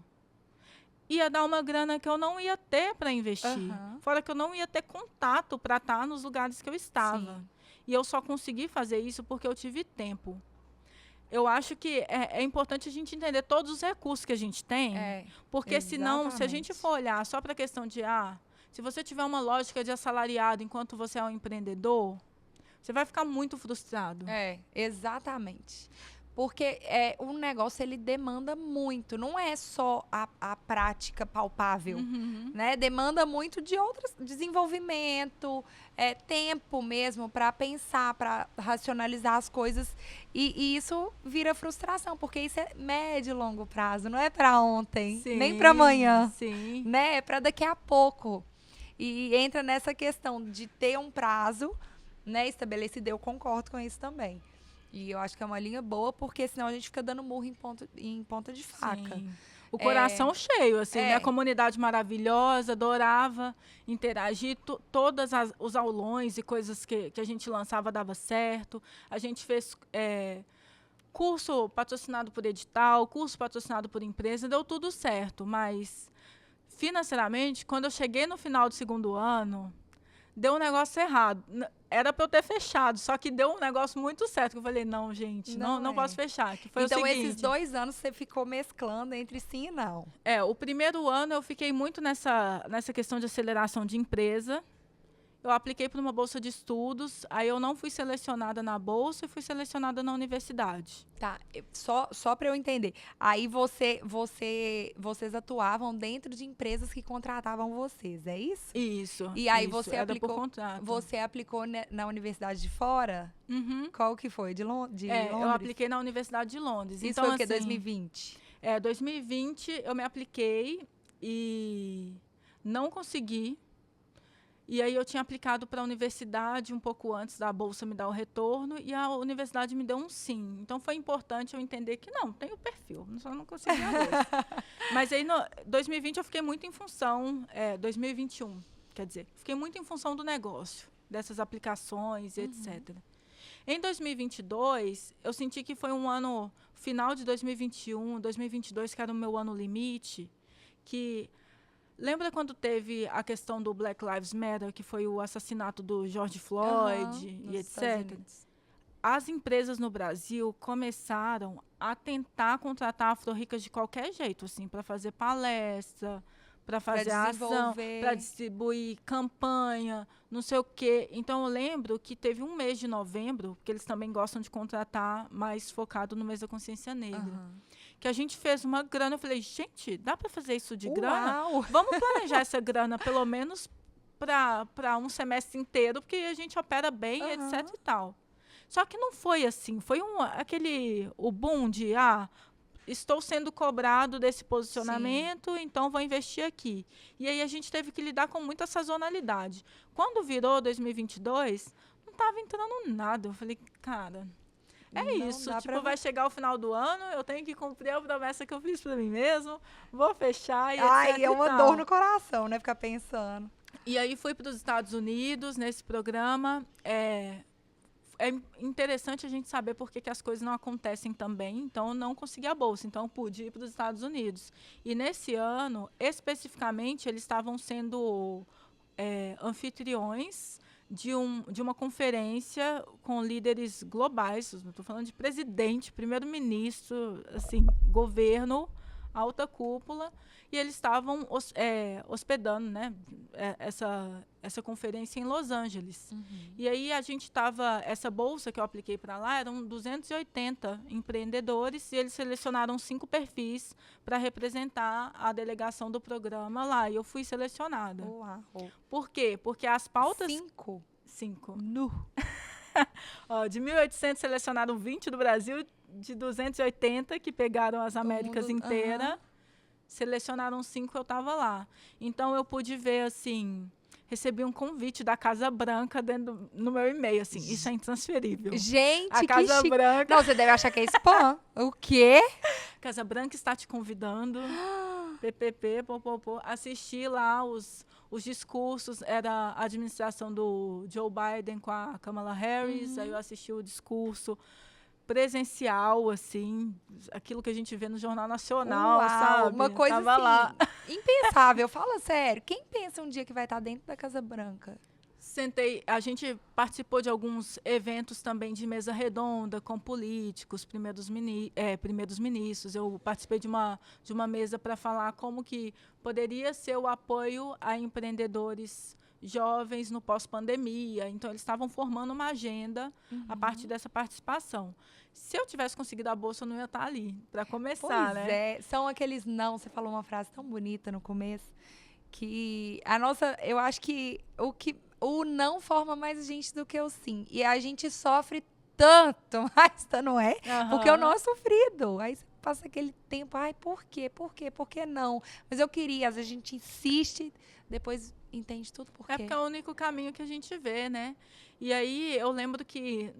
ia dar uma grana que eu não ia ter para investir. Fora que eu não ia ter contato para estar nos lugares que eu estava. Sim. E eu só consegui fazer isso porque eu tive tempo. Eu acho que é importante a gente entender todos os recursos que a gente tem, porque senão, se a gente for olhar só para a questão de, se você tiver uma lógica de assalariado enquanto você é um empreendedor, você vai ficar muito frustrado. Exatamente. Porque o negócio, ele demanda muito. Não é só a prática palpável, né? Demanda muito de outros desenvolvimento, tempo mesmo para pensar, para racionalizar as coisas. E isso vira frustração, porque isso é médio e longo prazo. Não é para ontem, nem para amanhã. Sim. Né? É para daqui a pouco. E entra nessa questão de ter um prazo, né, estabelecido. Eu concordo com isso também. E eu acho que é uma linha boa, porque senão a gente fica dando murro em ponta de faca. Sim. O coração cheio, assim, né? A comunidade maravilhosa, adorava interagir. Todos os aulões e coisas que a gente lançava dava certo. A gente fez curso patrocinado por edital, curso patrocinado por empresa, deu tudo certo. Mas, financeiramente, quando eu cheguei no final do segundo ano, deu um negócio errado. Era para eu ter fechado, só que deu um negócio muito certo. Que eu falei, não, gente, não posso fechar. Que foi então, o seguinte, esses 2 anos você ficou mesclando entre sim e não. o primeiro ano eu fiquei muito nessa questão de aceleração de empresa. Eu apliquei para uma bolsa de estudos, aí eu não fui selecionada na bolsa e fui selecionada na universidade. Tá, só para eu entender. Aí vocês atuavam dentro de empresas que contratavam vocês, é isso? Isso. E aí isso, era por contrato. Você aplicou na universidade de fora? Qual que foi? De Londres? Eu apliquei na Universidade de Londres. Isso então, foi o quê? assim, 2020? 2020 eu me apliquei e não consegui. E aí eu tinha aplicado para a universidade um pouco antes da bolsa me dar o retorno e a universidade me deu um sim. Então foi importante eu entender que não, tem o perfil, só não consegui a bolsa. Mas aí, 2020 eu fiquei muito em função, 2021, quer dizer, fiquei muito em função do negócio, dessas aplicações, etc. Em 2022, eu senti que foi um ano, final de 2021, 2022, que era o meu ano limite, que... Lembra quando teve a questão do Black Lives Matter, que foi o assassinato do George Floyd e etc.? As empresas no Brasil começaram a tentar contratar afro-ricas de qualquer jeito, assim, para fazer palestra, para fazer ação, para distribuir campanha, não sei o quê. Então, eu lembro que teve um mês de novembro, porque eles também gostam de contratar mais focado no mês da consciência negra. Que a gente fez uma grana. Eu falei, gente, dá para fazer isso de grana? Vamos planejar essa grana, pelo menos para um semestre inteiro, porque a gente opera bem, etc e tal. Só que não foi assim. Foi o boom de, estou sendo cobrado desse posicionamento, então vou investir aqui. E aí a gente teve que lidar com muita sazonalidade. Quando virou 2022, não estava entrando nada. Eu falei, cara... isso, vai chegar o final do ano, eu tenho que cumprir a promessa que eu fiz para mim mesmo, vou fechar e etc. É uma dor no coração, né, ficar pensando. E aí fui para os Estados Unidos, nesse programa. É interessante a gente saber por que as coisas não acontecem também, então eu não consegui a bolsa, então eu pude ir para os Estados Unidos. E nesse ano, especificamente, eles estavam sendo anfitriões de uma conferência com líderes globais, estou falando de presidente, primeiro-ministro, assim, governo, alta cúpula, e eles estavam hospedando, né, essa conferência em Los Angeles. E aí a gente estava, essa bolsa que eu apliquei para lá, eram 280 empreendedores, e eles selecionaram 5 perfis para representar a delegação do programa lá, e eu fui selecionada. Uau. Por quê? Porque as pautas... 5? 5. De 1.800 selecionaram 20 do Brasil, de 280 que pegaram as Américas inteiras, selecionaram 5, eu estava lá. Então eu pude ver, assim, recebi um convite da Casa Branca no meu e-mail, assim, isso é intransferível. Gente, a Casa Branca... Não, você deve achar que é spam. O quê? Casa Branca está te convidando, PPP, assistir lá os discursos, era a administração do Joe Biden com a Kamala Harris, aí eu assisti o discurso presencial, assim, aquilo que a gente vê no Jornal Nacional, sabe? Uma coisa Tava assim, lá. impensável. Fala sério, quem pensa um dia que vai estar dentro da Casa Branca? A gente participou de alguns eventos também de mesa redonda com políticos, primeiros ministros. Eu participei de uma mesa para falar como que poderia ser o apoio a empreendedores jovens no pós-pandemia. Então, eles estavam formando uma agenda a partir dessa participação. Se eu tivesse conseguido a bolsa, eu não ia estar ali, para começar, Pois né? é, são aqueles não. Você falou uma frase tão bonita no começo, que eu acho que o não forma mais a gente do que o sim. E a gente sofre tanto, mas não é? Porque o não é sofrido. Aí você passa aquele tempo, ai, por quê? Por quê? Por que não? Mas eu queria, às vezes a gente insiste, depois entende tudo por quê. É porque é o único caminho que a gente vê, né? E aí eu lembro que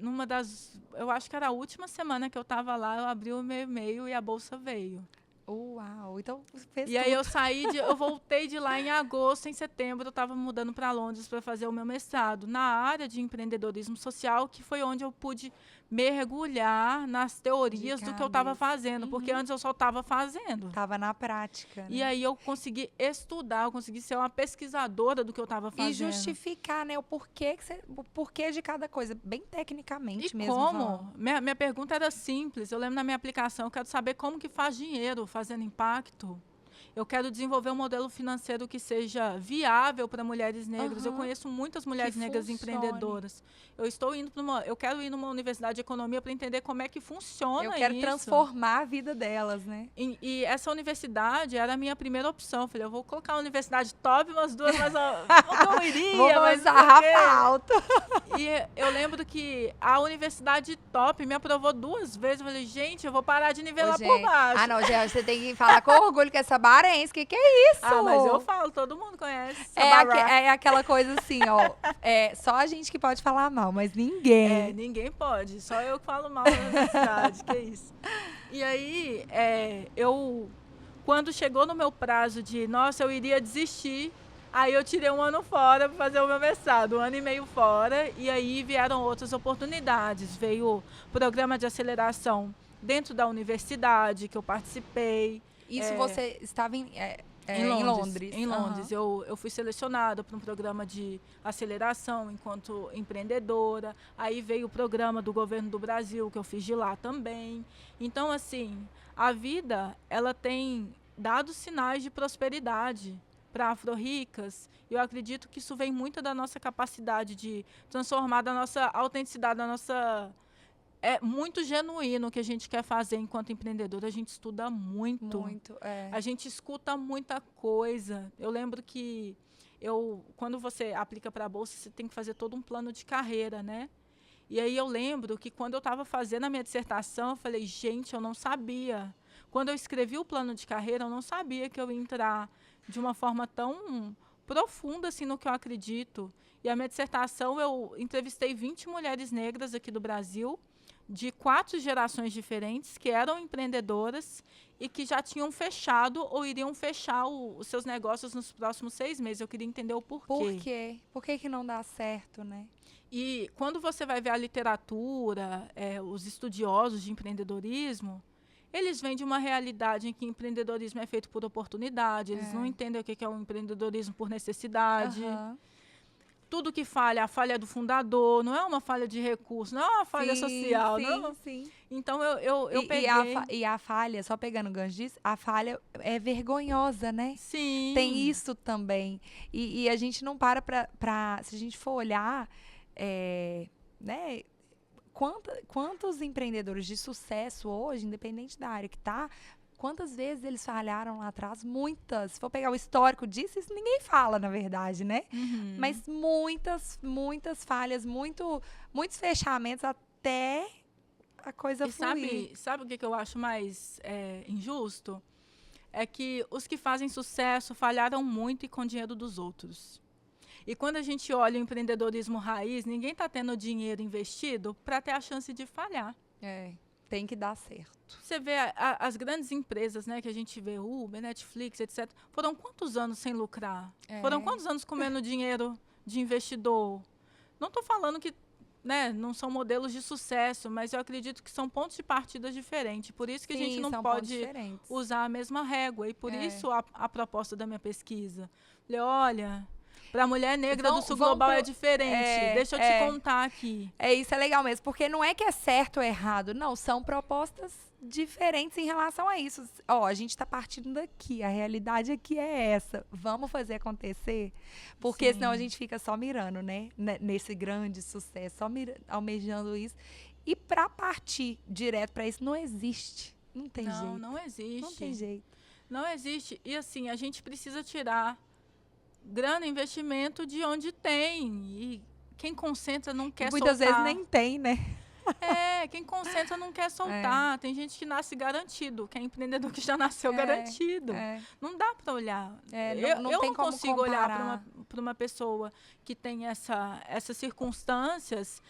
eu acho que era a última semana que eu estava lá, eu abri o meu e-mail e a bolsa veio. Uau, então fez E aí tudo. eu voltei de lá em agosto, em setembro, eu estava mudando para Londres para fazer o meu mestrado na área de empreendedorismo social, que foi onde eu pude mergulhar nas teorias do que eu estava fazendo, porque antes eu só estava fazendo. Tava na prática, né? E aí eu consegui estudar, eu consegui ser uma pesquisadora do que eu estava fazendo. E justificar, né, o porquê de cada coisa, bem tecnicamente E mesmo. como? Minha pergunta era simples. Eu lembro na minha aplicação, eu quero saber como que faz dinheiro fazendo impacto. Eu quero desenvolver um modelo financeiro que seja viável para mulheres negras. Eu conheço muitas mulheres negras empreendedoras. Eu quero ir numa universidade de economia para entender como é que funciona isso. Eu quero transformar a vida delas, né? E essa universidade era a minha primeira opção. Eu falei, eu vou colocar a universidade top, umas duas, mas eu não iria. Vou mas sarrafar alto. E eu lembro que a universidade top me aprovou 2 vezes. Eu falei, gente, eu vou parar de nivelar por baixo. Ah, não, gente, você tem que falar com orgulho que essa barense. Que é isso? Ah, mas eu falo, todo mundo conhece. É aquela coisa assim, ó. Só a gente que pode falar mal, mas ninguém. Ninguém pode. Só eu que falo mal na universidade, que é isso. E aí, quando chegou no meu prazo de, nossa, eu iria desistir, aí eu tirei 1 ano fora para fazer o meu mestrado, 1 ano e meio fora, e aí vieram outras oportunidades. Veio o programa de aceleração dentro da universidade, que eu participei. Isso você estava em Londres. Em Londres. Eu fui selecionada para um programa de aceleração enquanto empreendedora. Aí veio o programa do governo do Brasil, que eu fiz de lá também. Então, assim, a vida, ela tem dado sinais de prosperidade para Afro-Ricas. Eu acredito que isso vem muito da nossa capacidade de transformar, da nossa autenticidade, da nossa... É muito genuíno o que a gente quer fazer enquanto empreendedor. A gente estuda muito. A gente escuta muita coisa. Eu lembro que quando você aplica para a bolsa, você tem que fazer todo um plano de carreira, né? E aí eu lembro que quando eu estava fazendo a minha dissertação, eu falei, gente, eu não sabia. Quando eu escrevi o plano de carreira, eu não sabia que eu ia entrar de uma forma tão profunda assim no que eu acredito. E a minha dissertação, eu entrevistei 20 mulheres negras aqui do Brasil, de 4 gerações diferentes, que eram empreendedoras e que já tinham fechado ou iriam fechar os seus negócios nos próximos 6 meses. Eu queria entender o porquê. Por quê? Por que não dá certo, né? E quando você vai ver a literatura, os estudiosos de empreendedorismo, eles vêm de uma realidade em que empreendedorismo é feito por oportunidade, eles não entendem o que é um empreendedorismo por necessidade. Tudo que falha, a falha é do fundador, não é uma falha de recurso, não é uma falha social. Não. Sim. Então, eu peguei... E a falha, só pegando o gancho disso, a falha é vergonhosa, né? Sim. Tem isso também. E a gente não para se a gente for olhar, né? Quantos empreendedores de sucesso hoje, independente da área que tá, quantas vezes eles falharam lá atrás? Muitas. Se for pegar o histórico disso, isso ninguém fala, na verdade, né? Mas muitas falhas, muitos fechamentos até a coisa fluir. Sabe o que eu acho mais injusto? É que os que fazem sucesso falharam muito e com dinheiro dos outros. E quando a gente olha o empreendedorismo raiz, ninguém está tendo dinheiro investido para ter a chance de falhar. Tem que dar certo. Você vê as grandes empresas, né, que a gente vê, Uber, Netflix, etc. Foram quantos anos sem lucrar? Foram quantos anos comendo dinheiro de investidor? Não estou falando que, né, não são modelos de sucesso, mas eu acredito que são pontos de partida diferentes. Por isso que a gente não pode usar a mesma régua. E por isso a proposta da minha pesquisa. Falei, olha, Para a mulher negra do Sul vão Global pro- é diferente. Deixa eu te contar aqui. Isso é legal mesmo, porque não é que é certo ou errado, não, são propostas diferentes em relação a isso. Ó, a gente está partindo daqui, a realidade aqui é essa. Vamos fazer acontecer? Porque Sim. senão a gente fica só mirando, né? Nesse grande sucesso, só almejando isso. E para partir direto para isso, não existe. Não tem jeito. Não existe. Não tem jeito. Não existe. E assim, a gente precisa tirar grana, investimento de onde tem. E quem concentra não quer Muitas soltar. vezes nem tem, né? Quem concentra não quer soltar. Tem gente que nasce garantido, que é empreendedor que já nasceu garantido. Não dá para olhar. Eu tem não como consigo comparar. olhar para uma pessoa que tem essas circunstâncias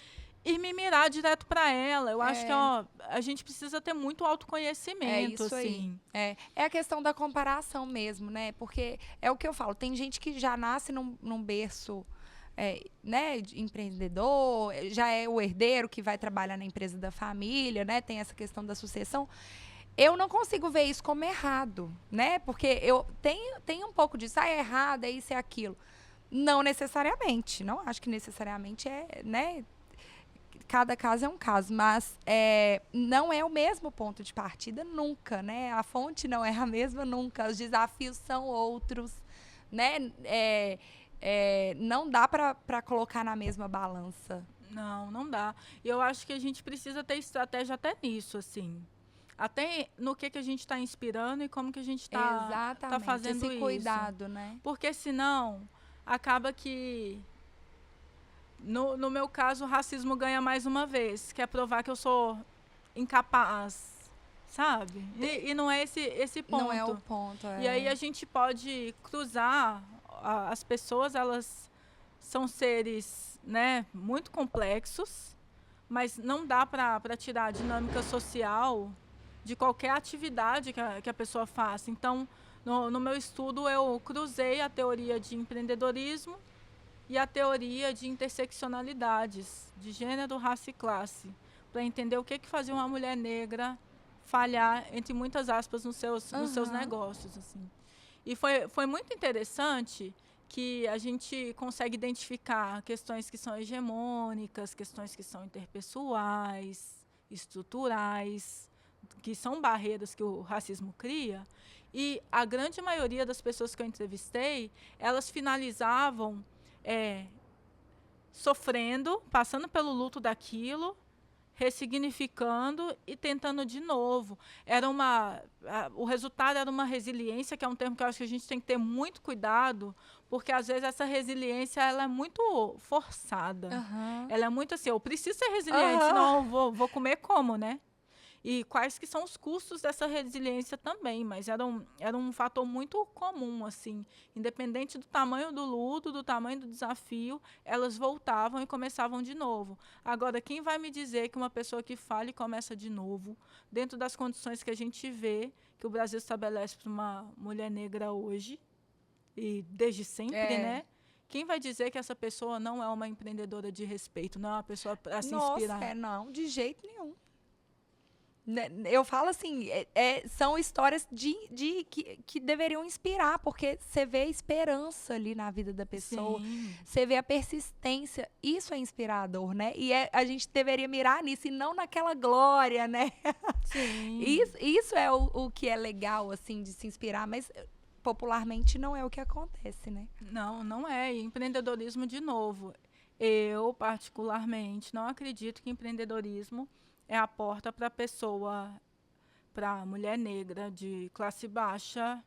e me mirar direto para ela. Eu acho que a gente precisa ter muito autoconhecimento. Isso assim. aí. É a questão da comparação mesmo, né? Porque é o que eu falo, tem gente que já nasce num berço né, de empreendedor, já é o herdeiro que vai trabalhar na empresa da família, né? Tem essa questão da sucessão. Eu não consigo ver isso como errado, né? Porque eu tenho um pouco disso, é errado, é isso, é aquilo. Não necessariamente, não acho que necessariamente né? Cada caso é um caso, mas não é o mesmo ponto de partida nunca, né? A fonte não é a mesma nunca, os desafios são outros, né? Não dá para colocar na mesma balança. Não dá. E eu acho que a gente precisa ter estratégia até nisso, assim. Até no que a gente está inspirando e como que a gente está fazendo esse cuidado, né? Porque senão acaba que no meu caso o racismo ganha mais uma vez, que é provar que eu sou incapaz, sabe? E não é esse ponto. Não é o ponto. E aí a gente pode cruzar. As pessoas, elas são seres, né, muito complexos, mas não dá para tirar a dinâmica social de qualquer atividade que a pessoa faça. Então, no meu estudo, eu cruzei a teoria de empreendedorismo e a teoria de interseccionalidades, de gênero, raça e classe, para entender o que fazia uma mulher negra falhar, entre muitas aspas, nos seus negócios. Assim. E foi muito interessante que a gente consegue identificar questões que são hegemônicas, questões que são interpessoais, estruturais, que são barreiras que o racismo cria. E a grande maioria das pessoas que eu entrevistei, elas finalizavam sofrendo, passando pelo luto daquilo, ressignificando e tentando de novo. O resultado era uma resiliência, que é um termo que eu acho que a gente tem que ter muito cuidado, porque às vezes essa resiliência ela é muito forçada. Ela é muito assim, eu preciso ser resiliente, senão eu vou comer como, né? E quais que são os custos dessa resiliência também, mas era um fator muito comum, assim. Independente do tamanho do luto, do tamanho do desafio, elas voltavam e começavam de novo. Agora, quem vai me dizer que uma pessoa que falha e começa de novo, dentro das condições que a gente vê, que o Brasil estabelece para uma mulher negra hoje, e desde sempre, né? Quem vai dizer que essa pessoa não é uma empreendedora de respeito, não é uma pessoa para se inspirar? Não, de jeito nenhum. Eu falo assim, são histórias que deveriam inspirar, porque você vê a esperança ali na vida da pessoa, você vê a persistência, isso é inspirador, né? E a gente deveria mirar nisso e não naquela glória, né? Sim. Isso é o que é legal, assim, de se inspirar, mas popularmente não é o que acontece, né? Não é. E empreendedorismo, de novo, eu particularmente não acredito que empreendedorismo é a porta para a pessoa, para a mulher negra de classe baixa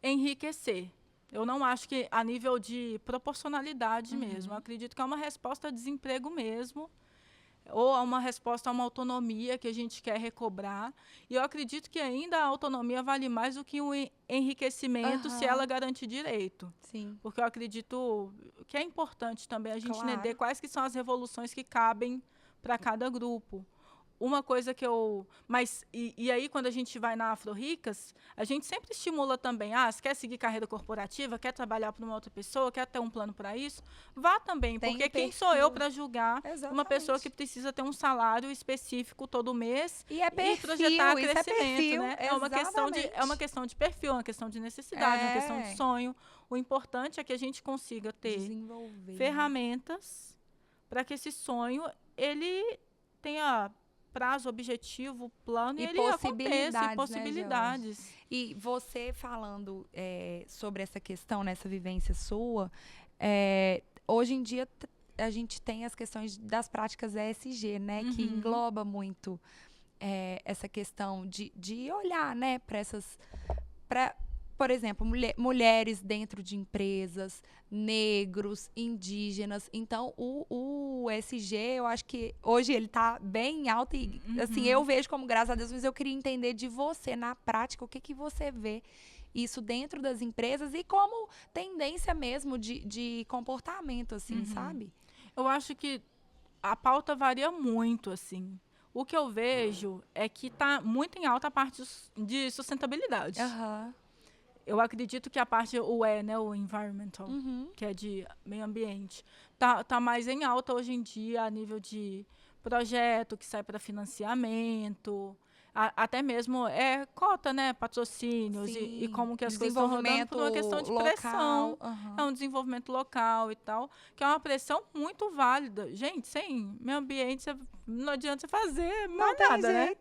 enriquecer. Eu não acho que a nível de proporcionalidade mesmo. Eu acredito que é uma resposta a desemprego mesmo, ou a uma resposta a uma autonomia que a gente quer recobrar. E eu acredito que ainda a autonomia vale mais do que o enriquecimento se ela garantir direito. Sim. Porque eu acredito que é importante também a gente Claro. entender quais que são as revoluções que cabem para cada grupo. uma coisa que eu... Mas, e aí, quando a gente vai na Afro-Ricas, a gente sempre estimula também. Você quer seguir carreira corporativa? Quer trabalhar para uma outra pessoa? Quer ter um plano para isso? Vá também, Tem porque um quem sou eu perfil. para julgar uma Exatamente. pessoa que precisa ter um salário específico todo mês E é e perfil, projetar isso é crescimento, perfil, né? É uma questão de perfil, uma questão de necessidade, uma questão de sonho. O importante é que a gente consiga ter desenvolver. ferramentas para que esse sonho ele tenha prazo, objetivo, plano, e ele aconteça, e possibilidades. Né, e você falando sobre essa questão, nessa vivência sua, hoje em dia a gente tem as questões das práticas ESG, né, que engloba muito essa questão de olhar, né, para essas... Por exemplo, mulheres dentro de empresas, negros, indígenas. Então, o ESG, eu acho que hoje ele está bem alto e, assim, eu vejo como, graças a Deus, mas eu queria entender de você, na prática, o que você vê isso dentro das empresas e como tendência mesmo de comportamento, assim, sabe? Eu acho que a pauta varia muito, assim. O que eu vejo é que está muito em alta a parte de sustentabilidade. Eu acredito que a parte, né, o environmental, que é de meio ambiente, tá mais em alta hoje em dia a nível de projeto que sai para financiamento, até mesmo cota, né, patrocínios e como que as coisas estão rodando por uma questão de pressão. É um desenvolvimento local e tal, que é uma pressão muito válida. Gente, sem meio ambiente não adianta você fazer nada, né?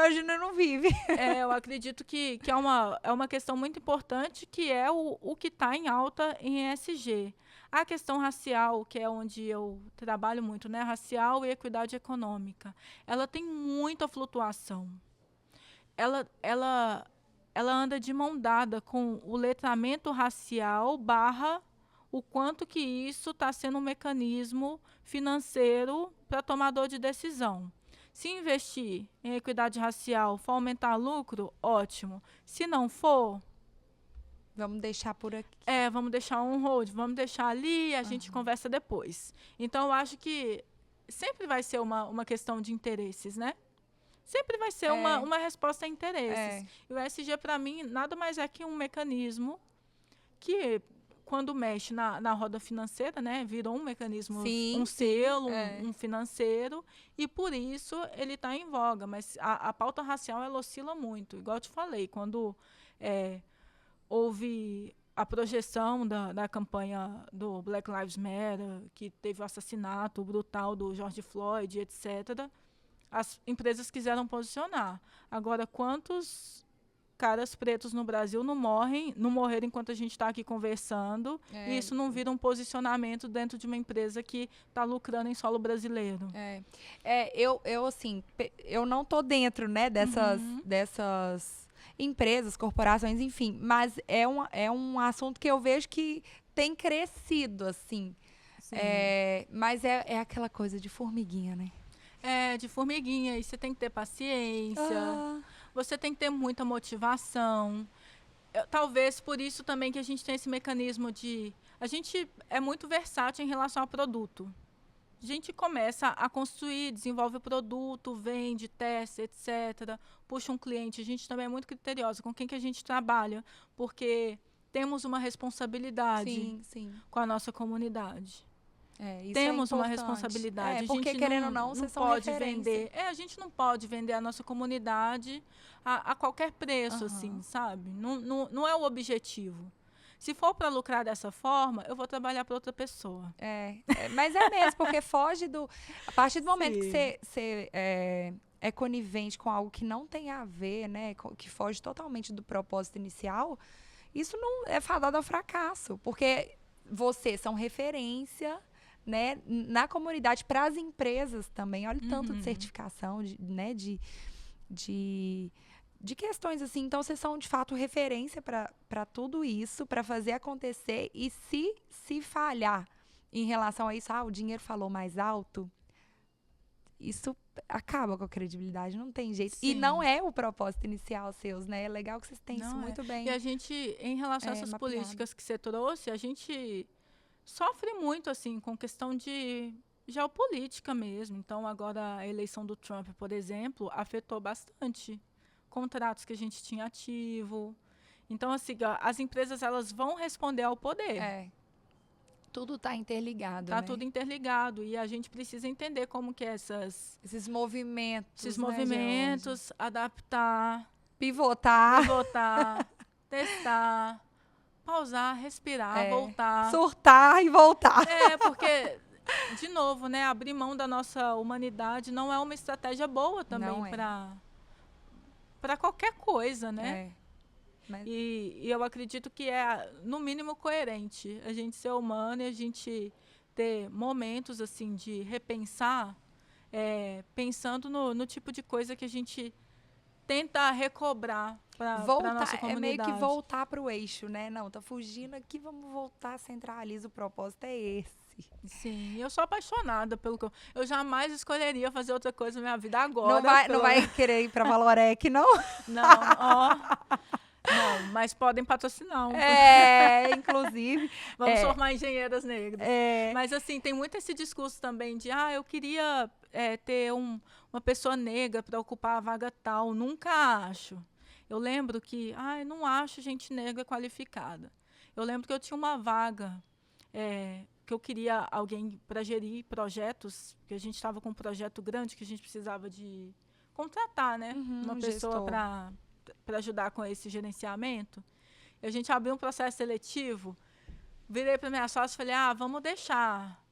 Hoje não vive. Eu acredito que é uma questão muito importante, que é o que está em alta em ESG. A questão racial, que é onde eu trabalho muito, né? Racial e equidade econômica. Ela tem muita flutuação. Ela anda de mão dada com o letramento racial / o quanto que isso está sendo um mecanismo financeiro para tomador de decisão. Se investir em equidade racial for aumentar lucro, ótimo. Se não for... Vamos deixar por aqui. Vamos deixar um hold, vamos deixar ali e a gente conversa depois. Então, eu acho que sempre vai ser uma questão de interesses, né? Sempre vai ser uma resposta a interesses. E o ESG, para mim, nada mais é que um mecanismo que... quando mexe na roda financeira, né, virou um mecanismo, um selo, um financeiro, e por isso ele está em voga. Mas a pauta racial, ela oscila muito. Igual eu te falei, quando houve a projeção da campanha do Black Lives Matter, que teve o assassinato brutal do George Floyd, etc., as empresas quiseram posicionar. Agora, quantos caras pretos no Brasil não morreram enquanto a gente está aqui conversando, e isso não vira um posicionamento dentro de uma empresa que está lucrando em solo brasileiro. Eu assim, eu não tô dentro, né, dessas empresas, corporações, enfim, mas é um assunto que eu vejo que tem crescido, assim. Mas é aquela coisa de formiguinha, né? De formiguinha, e você tem que ter paciência. Você tem que ter muita motivação. Talvez por isso também que a gente tem esse mecanismo de... A gente é muito versátil em relação ao produto. A gente começa a construir, desenvolve o produto, vende, testa, etc. Puxa um cliente. A gente também é muito criteriosa com quem que a gente trabalha, porque temos uma responsabilidade com a nossa comunidade. Temos uma responsabilidade. Porque, querendo ou não, vocês são pode vender. A gente não pode vender a nossa comunidade a qualquer preço, assim, sabe? Não é o objetivo. Se for para lucrar dessa forma, eu vou trabalhar para outra pessoa. Mas é mesmo, porque foge do... A partir do momento que você é conivente com algo que não tem a ver, né? Que foge totalmente do propósito inicial, isso não é fadado ao fracasso. Porque vocês são referência... né, na comunidade, para as empresas também. Olha o tanto de certificação, de questões assim. Então, vocês são, de fato, referência para tudo isso, para fazer acontecer. E se falhar em relação a isso, o dinheiro falou mais alto, isso acaba com a credibilidade, não tem jeito. E não é o propósito inicial seus, né? É legal que vocês têm isso muito bem. E a gente, em relação a essas políticas que você trouxe, a gente... sofre muito, assim, com questão de geopolítica mesmo. Então, agora a eleição do Trump, por exemplo, afetou bastante contratos que a gente tinha ativo. Então, assim, as empresas elas vão responder ao poder. Tudo está interligado, Tá né? tudo interligado e a gente precisa entender como que Esses movimentos, esses né, movimentos, adaptar, pivotar, testar, pausar, respirar, voltar. surtar e voltar. Porque, de novo, né, abrir mão da nossa humanidade não é uma estratégia boa também para qualquer coisa, né? Mas... E eu acredito que é, no mínimo, coerente a gente ser humano e a gente ter momentos assim de repensar, pensando no tipo de coisa que a gente tenta recobrar para a nossa comunidade. É meio que voltar para o eixo, né? Não, tá fugindo aqui, vamos voltar, centraliza, o propósito é esse. Sim, eu sou apaixonada pelo que eu jamais escolheria fazer outra coisa na minha vida agora. Não vai querer ir para Valorec, não? Não, não, mas podem patrocinar. Inclusive. Vamos formar engenheiras negras. Mas, assim, tem muito esse discurso também de, eu queria ter uma pessoa negra para ocupar a vaga tal. Nunca acho. Eu lembro que, eu não acho gente negra qualificada. Eu lembro que eu tinha uma vaga que eu queria alguém para gerir projetos, que a gente estava com um projeto grande que a gente precisava de contratar, né? Uma pessoa para ajudar com esse gerenciamento. E a gente abriu um processo seletivo, virei para minha sócia e falei, vamos deixar,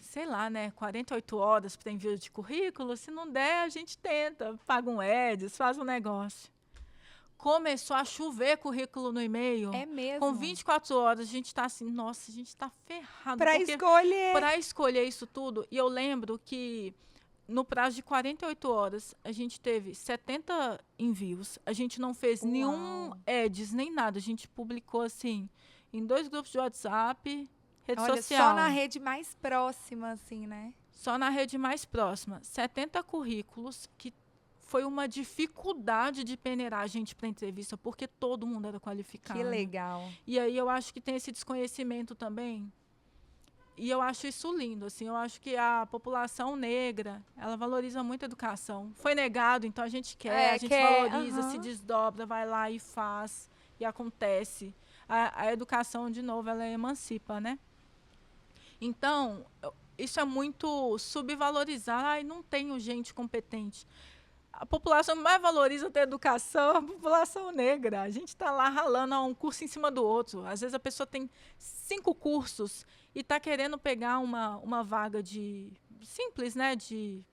sei lá, né, 48 horas para envio de currículo, se não der, a gente tenta, paga um Eds, faz um negócio. Começou a chover currículo no e-mail. É mesmo? Com 24 horas, a gente está assim, nossa, a gente está ferrado. Para escolher isso tudo. E eu lembro que no prazo de 48 horas, a gente teve 70 envios. A gente não fez nenhum ads, nem nada. A gente publicou, assim, em 2 grupos de WhatsApp, rede social. Só na rede mais próxima, assim, né? Só na rede mais próxima. 70 currículos, que foi uma dificuldade de peneirar a gente para entrevista, porque todo mundo era qualificado. Que legal. E aí eu acho que tem esse desconhecimento também. E eu acho isso lindo, assim, eu acho que a população negra, ela valoriza muito a educação. Foi negado, então a gente quer, valoriza, se desdobra, vai lá e faz, e acontece. A educação, de novo, ela emancipa, né? Então, isso é muito subvalorizar, não tenho gente competente. A população que mais valoriza ter educação é a população negra. A gente está lá ralando um curso em cima do outro. Às vezes a pessoa tem 5 cursos e está querendo pegar uma vaga de simples, né, de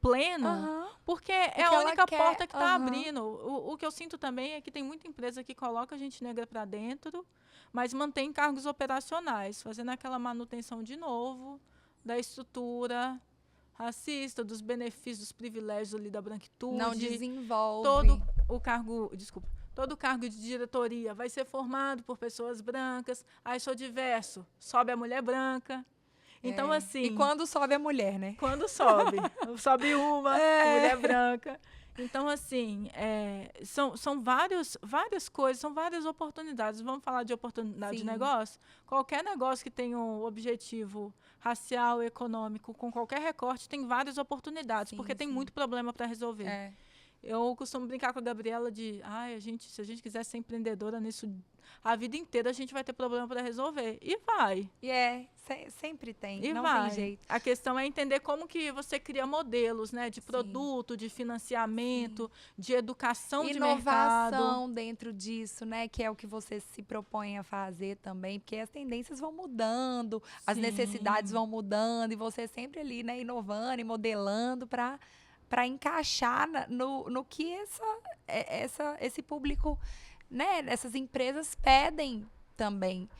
pleno, porque é a única porta que está abrindo. O que eu sinto também é que tem muita empresa que coloca gente negra para dentro, mas mantém cargos operacionais, fazendo aquela manutenção de novo da estrutura racista, dos benefícios, dos privilégios ali da branquitude. Não desenvolve. Todo o cargo de diretoria vai ser formado por pessoas brancas. Aí sou diverso, sobe a mulher branca. Então, assim... E quando sobe a mulher, né? Quando sobe. Sobe uma mulher branca. Então, assim, são várias coisas, são várias oportunidades. Vamos falar de oportunidade de negócio? Qualquer negócio que tenha um objetivo racial, econômico, com qualquer recorte, tem várias oportunidades, porque tem muito problema para resolver. Eu costumo brincar com a Gabriela de, se a gente quiser ser empreendedora nisso a vida inteira, a gente vai ter problema para resolver. E vai. Sempre tem. E não vai. tem jeito. A questão é entender como que você cria modelos, né, de produto, de financiamento, de educação de mercado. Inovação dentro disso, né, que é o que você se propõe a fazer também, porque as tendências vão mudando, as necessidades vão mudando, e você sempre ali, né, inovando e modelando para encaixar no que esse público, né, essas empresas pedem também.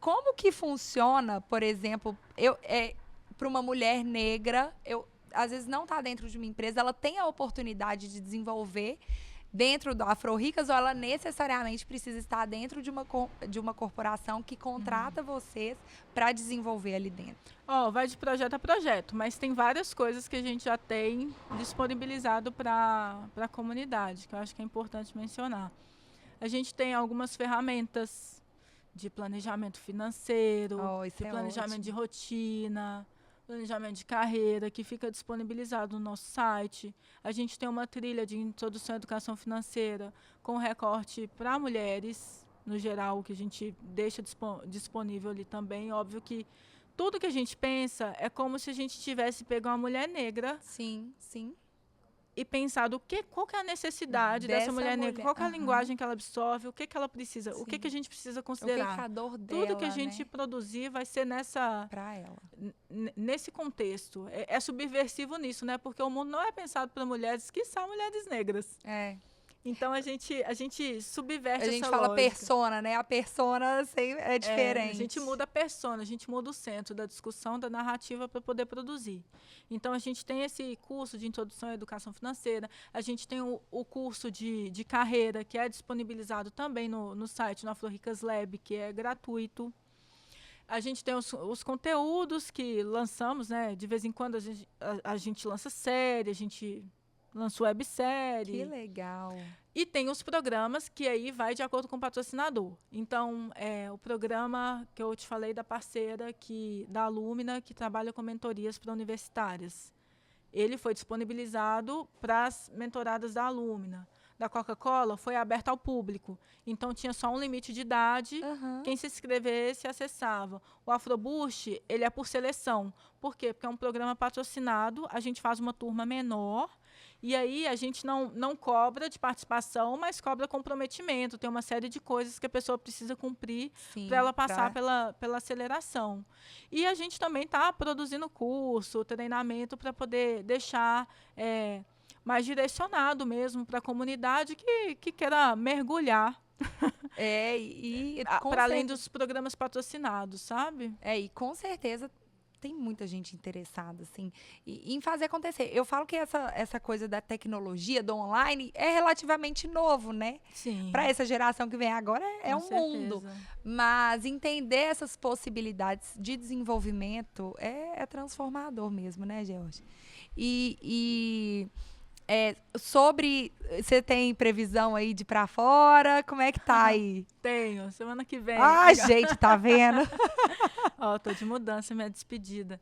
Como que funciona, por exemplo, para uma mulher negra, às vezes não está dentro de uma empresa, ela tem a oportunidade de desenvolver dentro do Afro-Ricas, ou ela necessariamente precisa estar dentro de uma corporação que contrata vocês para desenvolver ali dentro? Vai de projeto a projeto, mas tem várias coisas que a gente já tem disponibilizado para a comunidade, que eu acho que é importante mencionar. A gente tem algumas ferramentas de planejamento financeiro, Isso de é planejamento ótimo. de rotina, planejamento de carreira, que fica disponibilizado no nosso site. A gente tem uma trilha de introdução à educação financeira com recorte para mulheres, no geral, que a gente deixa disponível ali também. Óbvio que tudo que a gente pensa é como se a gente tivesse pego uma mulher negra Sim, sim. e pensado qual que é a necessidade dessa mulher negra, qual que é a linguagem que ela absorve, o que ela precisa, o que a gente precisa O que considerar. é a dor dela, Tudo que a gente produzir vai ser pra ela. nesse contexto. É subversivo nisso, né? Porque o mundo não é pensado para mulheres, quiçá mulheres negras. Então a gente subverte essa lógica. A gente fala persona, né? A persona é diferente. A gente muda a persona, a gente muda o centro da discussão, da narrativa para poder produzir. Então a gente tem esse curso de introdução à educação financeira, a gente tem o curso de carreira, que é disponibilizado também no site, no Afro-Ricas Lab, que é gratuito. A gente tem os conteúdos que lançamos, né? De vez em quando a gente lança série, a gente lança websérie. Que legal. E tem os programas que aí vai de acordo com o patrocinador. Então, o programa que eu te falei da parceira da Alumina, que trabalha com mentorias para universitárias. Ele foi disponibilizado para as mentoradas da Alumina. Da Coca-Cola foi aberto ao público. Então, tinha só um limite de idade. Quem se inscrevesse acessava. O Afroboost, ele é por seleção. Por quê? Porque é um programa patrocinado, a gente faz uma turma menor. E aí a gente não cobra de participação, mas cobra comprometimento. Tem uma série de coisas que a pessoa precisa cumprir para ela passar pela aceleração. E a gente também está produzindo curso, treinamento para poder deixar mais direcionado mesmo para a comunidade que queira mergulhar. Para além dos programas patrocinados, sabe? E com certeza tem muita gente interessada, assim, em fazer acontecer. Eu falo que essa coisa da tecnologia, do online, é relativamente novo, né? Sim. Para essa geração que vem agora, é um mundo. Mas entender essas possibilidades de desenvolvimento é transformador mesmo, né, George? Sobre... Você tem previsão aí de ir pra fora? Como é que tá aí? Tenho. Semana que vem. Gente, tá vendo? Tô de mudança, minha despedida.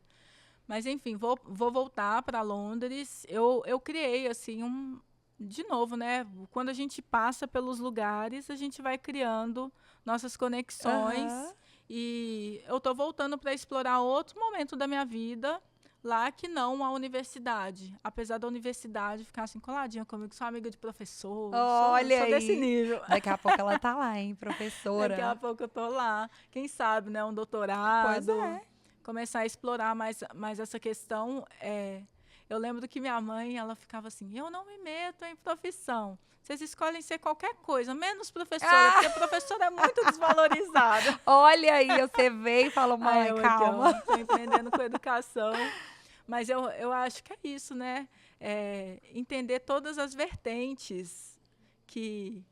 Mas, enfim, vou voltar para Londres. Eu criei, assim, de novo, né? Quando a gente passa pelos lugares, a gente vai criando nossas conexões. E eu tô voltando para explorar outro momento da minha vida, lá que não a universidade. Apesar da universidade ficar assim coladinha comigo, sou amiga de professor. Olha sou desse nível. Daqui a pouco ela tá lá, hein, professora. Daqui a pouco eu tô lá. Quem sabe, né, um doutorado. Pois é. Começar a explorar mais essa questão. Eu lembro que minha mãe, ela ficava assim, eu não me meto em profissão. Vocês escolhem ser qualquer coisa, menos professora, porque professora é muito desvalorizada. Olha aí, você veio e falou, mãe, calma. Estou empreendendo com educação. Mas eu acho que é isso, né? Entender todas as vertentes que...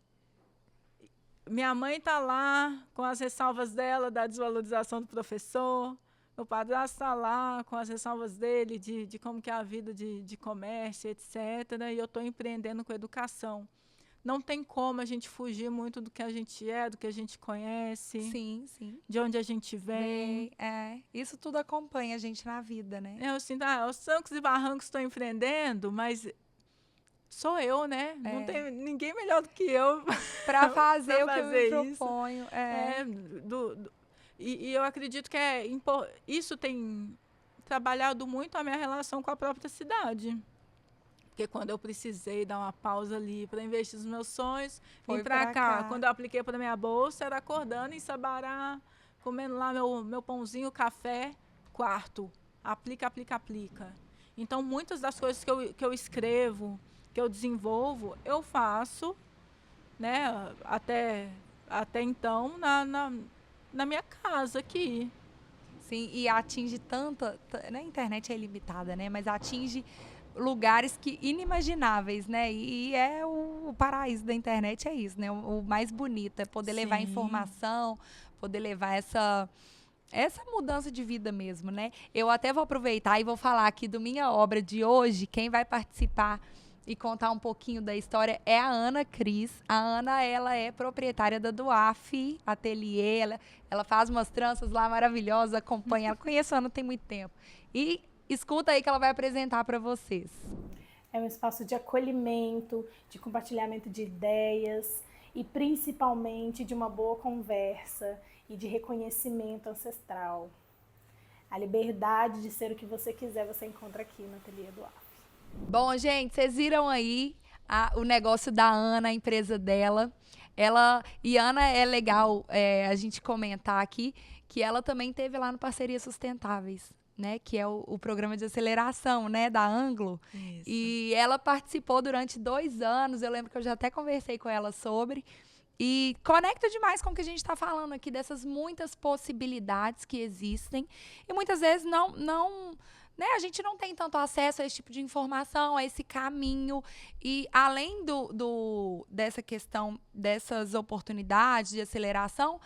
Minha mãe está lá com as ressalvas dela da desvalorização do professor. Meu padrasto está lá com as ressalvas dele de como que é a vida de comércio, etc. E eu estou empreendendo com educação. Não tem como a gente fugir muito do que a gente do que a gente conhece. Sim, sim. De onde a gente vem. Isso tudo acompanha a gente na vida, né? Eu sinto, os trancos e barrancos estou empreendendo, mas sou eu, né? Não tem ninguém melhor do que eu para fazer o que eu me isso. proponho. E eu acredito que isso tem trabalhado muito a minha relação com a própria cidade. Porque quando eu precisei dar uma pausa ali para investir nos meus sonhos, vim para cá. Quando eu apliquei para minha bolsa, era acordando em Sabará, comendo lá meu pãozinho, café, quarto. Aplica. Então, muitas das coisas que eu escrevo, que eu desenvolvo, eu faço, né, até então, na minha casa aqui. Sim, e atinge tanta... A internet é ilimitada, né? Mas atinge lugares inimagináveis, né? E o paraíso da internet é isso, né? O mais bonito é poder levar informação, poder levar essa mudança de vida mesmo, né? Eu até vou aproveitar e vou falar aqui do Minha Obra de hoje. Quem vai participar e contar um pouquinho da história é a Ana Cris. A Ana, ela é proprietária da Duaf Ateliê. Ela faz umas tranças lá maravilhosas, acompanha. Ela conhece a Ana tem muito tempo. E escuta aí que ela vai apresentar para vocês. É um espaço de acolhimento, de compartilhamento de ideias e principalmente de uma boa conversa e de reconhecimento ancestral. A liberdade de ser o que você quiser, você encontra aqui no Ateliê Duaf. Bom, gente, vocês viram aí o negócio da Ana, a empresa dela. E Ana, é legal a gente comentar aqui que ela também teve lá no Parcerias Sustentáveis, né? Que é o programa de aceleração, né? Da Anglo. Isso. E ela participou durante 2 anos. Eu lembro que eu já até conversei com ela sobre. E conecta demais com o que a gente está falando aqui, dessas muitas possibilidades que existem. E muitas vezes né, a gente não tem tanto acesso a esse tipo de informação, a esse caminho. E além dessa questão, dessas oportunidades de aceleração,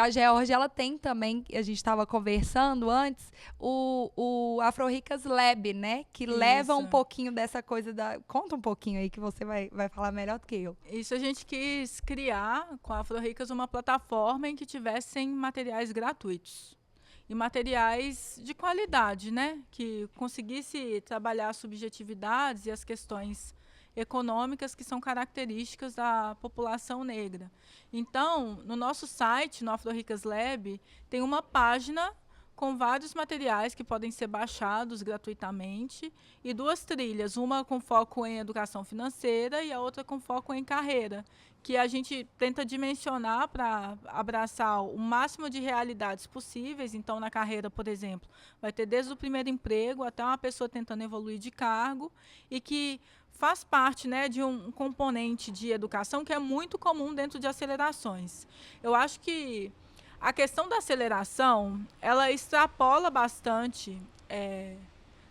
a Geórgia, ela tem também, a gente estava conversando antes, o Afro-Ricas Lab, né? Que leva um pouquinho dessa coisa da... Conta um pouquinho aí que você vai falar melhor do que eu. Isso, a gente quis criar com a Afro-Ricas uma plataforma em que tivessem materiais gratuitos. E materiais de qualidade, né? Que conseguisse trabalhar as subjetividades e as questões econômicas que são características da população negra. Então, no nosso site, no Afro-Ricas Lab, tem uma página com vários materiais que podem ser baixados gratuitamente e 2 trilhas, uma com foco em educação financeira e a outra com foco em carreira, que a gente tenta dimensionar para abraçar o máximo de realidades possíveis. Então, na carreira, por exemplo, vai ter desde o primeiro emprego até uma pessoa tentando evoluir de cargo e que faz parte, né, de um componente de educação que é muito comum dentro de acelerações. Eu acho que a questão da aceleração, ela extrapola bastante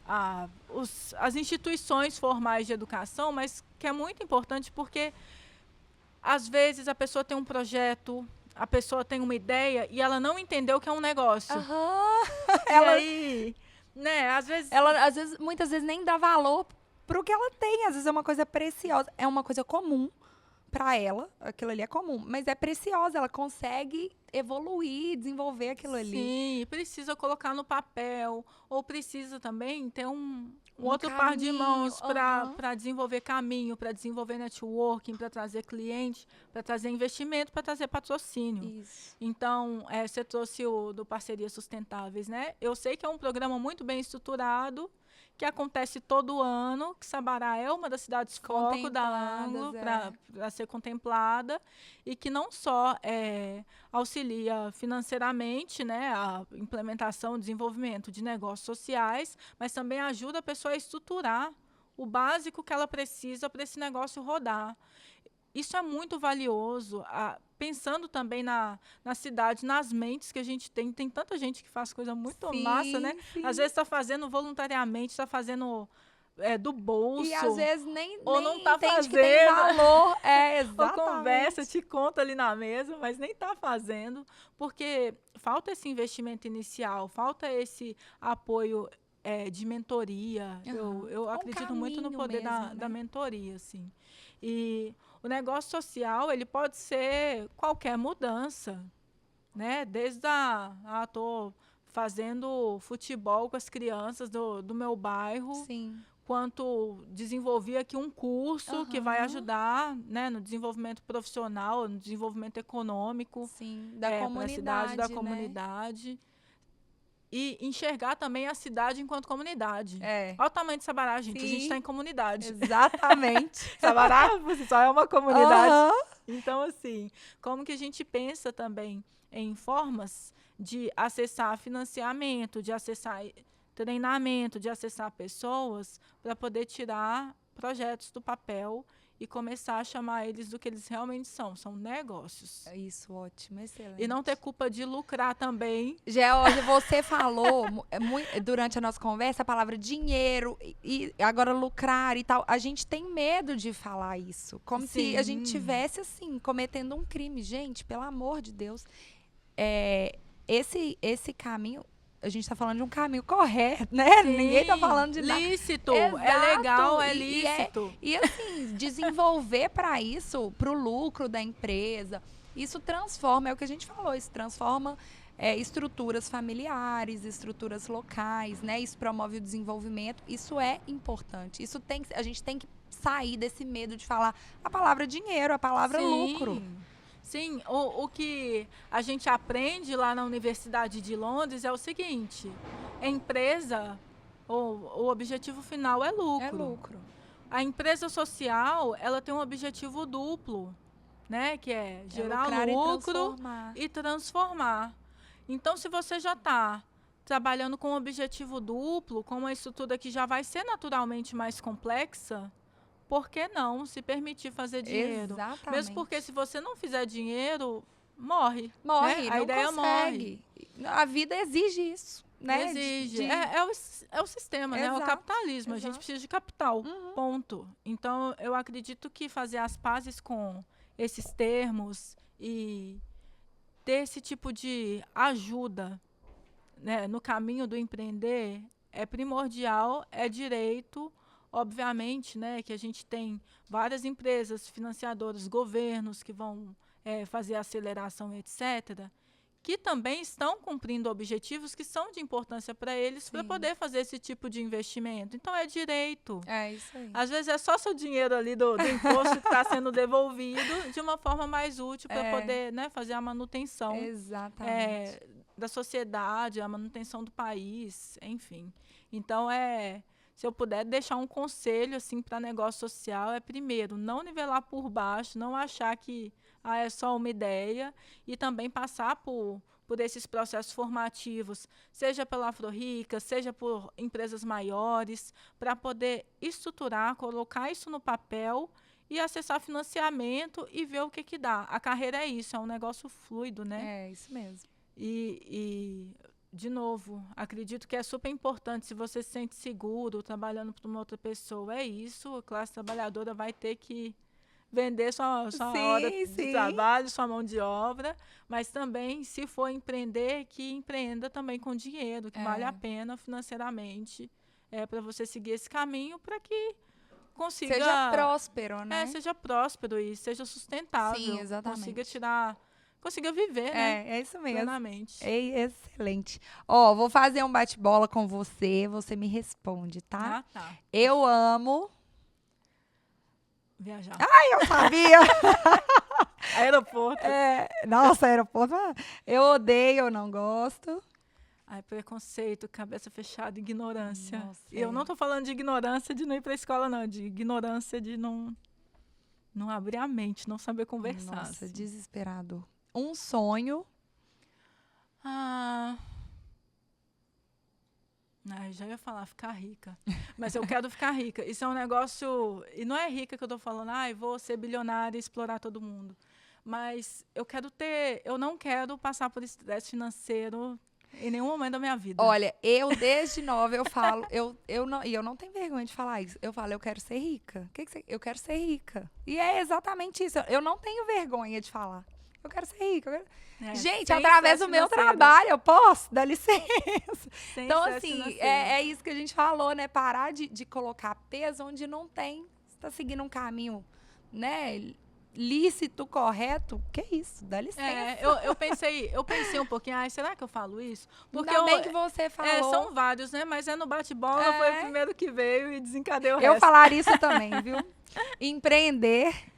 as instituições formais de educação, mas que é muito importante porque às vezes a pessoa tem um projeto, a pessoa tem uma ideia e ela não entendeu que é um negócio. Aí, né, às vezes... Ela, muitas vezes, nem dá valor pro que ela tem. Às vezes é uma coisa preciosa. É uma coisa comum para ela. Aquilo ali é comum. Mas é preciosa. Ela consegue evoluir, desenvolver aquilo ali. Sim, precisa colocar no papel. Ou precisa também ter um outro par de mãos para desenvolver caminho, para desenvolver networking, para trazer cliente, para trazer investimento, para trazer patrocínio. Isso. Então, você trouxe o do Parcerias Sustentáveis, né? Eu sei que é um programa muito bem estruturado, que acontece todo ano, que Sabará é uma das cidades foco da Anglo para ser contemplada, e que não só auxilia financeiramente, né, a implementação, desenvolvimento de negócios sociais, mas também ajuda a pessoa a estruturar o básico que ela precisa para esse negócio rodar. Isso é muito valioso, pensando também na cidade, nas mentes que a gente tem. Tem tanta gente que faz coisa muito massa, né? Sim. Às vezes está fazendo voluntariamente, está fazendo do bolso. E às vezes nem não está fazendo. Que tem valor. Exatamente. Ou conversa, te conta ali na mesa, mas nem está fazendo, porque falta esse investimento inicial, falta esse apoio de mentoria. Eu acredito muito no poder mesmo, da mentoria, assim. E o negócio social, ele pode ser qualquer mudança, né? Desde tô fazendo futebol com as crianças do meu bairro, sim, quanto desenvolvi aqui um curso que vai ajudar, né, no desenvolvimento profissional, no desenvolvimento econômico, sim, da comunidade, cidade, da comunidade. E enxergar também a cidade enquanto comunidade. Olha o tamanho de Sabará, gente. Sim. A gente está em comunidade. Exatamente. Sabará, você só é uma comunidade. Então, assim, como que a gente pensa também em formas de acessar financiamento, de acessar treinamento, de acessar pessoas para poder tirar projetos do papel e começar a chamar eles do que eles realmente são. São negócios. Isso, ótimo, excelente. E não ter culpa de lucrar também. Geórgia, você falou durante a nossa conversa a palavra dinheiro e agora lucrar e tal. A gente tem medo de falar isso. Como se a gente tivesse, assim, cometendo um crime. Gente, pelo amor de Deus. Esse caminho a gente tá falando de um caminho correto, né? Sim, Ninguém tá falando de nada. lícito, Exato. é legal, é E lícito. E assim, desenvolver para isso, para o lucro da empresa, isso transforma, é o que a gente falou, isso transforma estruturas familiares, estruturas locais, né? Isso promove o desenvolvimento, isso é importante. A gente tem que sair desse medo de falar a palavra dinheiro, a palavra lucro. Sim, o que a gente aprende lá na Universidade de Londres é o seguinte: a empresa, o objetivo final é lucro. É lucro. A empresa social, ela tem um objetivo duplo, né? Que é gerar lucrar lucro e transformar. Então, se você já está trabalhando com um objetivo duplo, com uma estrutura que já vai ser naturalmente mais complexa, por que não se permitir fazer dinheiro? Exatamente. Mesmo porque se você não fizer dinheiro, morre. Morre, né? não A ideia consegue. morre. A vida exige isso, né? Exige. É o sistema, né? É o Exato, capitalismo. A gente exato. precisa de capital. Ponto. Então, eu acredito que fazer as pazes com esses termos e ter esse tipo de ajuda, né, no caminho do empreender é primordial, é direito. Obviamente, né, que a gente tem várias empresas financiadoras, governos que vão fazer aceleração, etc., que também estão cumprindo objetivos que são de importância para eles para poder fazer esse tipo de investimento. Então, é direito. É isso aí. Às vezes é só seu dinheiro ali do imposto que está sendo devolvido de uma forma mais útil para poder, né, fazer a manutenção Exatamente. da sociedade, a manutenção do país, enfim. Então, se eu puder deixar um conselho assim para negócio social, primeiro, não nivelar por baixo, não achar que é só uma ideia, e também passar por esses processos formativos, seja pela Afro-Rica, seja por empresas maiores, para poder estruturar, colocar isso no papel e acessar financiamento e ver o que dá. A carreira é isso, é um negócio fluido, né? É isso mesmo. E de novo, acredito que é super importante, se você se sente seguro trabalhando para uma outra pessoa, é isso, a classe trabalhadora vai ter que vender sua hora de trabalho, sua mão de obra, mas também, se for empreender, que empreenda também com dinheiro, que vale a pena financeiramente, para você seguir esse caminho, para que consiga... Seja próspero, né? Seja próspero e seja sustentável. Sim, exatamente. Consiga viver, né? É isso mesmo. Plenamente. É excelente. Ó, vou fazer um bate-bola com você me responde, tá? Ah, tá. Eu amo... Viajar. Ai, eu sabia! Aeroporto. Nossa, aeroporto. Eu odeio, eu não gosto. Preconceito, cabeça fechada, ignorância. Nossa, E eu não tô falando de ignorância de não ir pra escola, não. De ignorância de não abrir a mente, não saber conversar. Nossa, assim. desesperador. Um sonho. Já ia falar ficar rica. Mas eu quero ficar rica. Isso é um negócio... E não é rica que eu tô falando, vou ser bilionária e explorar todo mundo. Mas eu não quero passar por estresse financeiro em nenhum momento da minha vida. Olha, eu desde nova eu falo, eu não tenho vergonha de falar isso. Eu falo, eu quero ser rica. Eu quero ser rica. E é exatamente isso. Eu não tenho vergonha de falar. Eu quero ser rica. Gente, através do meu trabalho, eu posso? Dá licença. Então, assim, é isso que a gente falou, né? Parar de colocar peso onde não tem. Você está seguindo um caminho, né? Lícito, correto. Que isso? Dá licença. Eu pensei um pouquinho, será que eu falo isso? Porque ainda bem que você falou. São vários, né? Mas no bate-bola foi o primeiro que veio e desencadeou o resto. Eu falar isso também, viu? Empreender.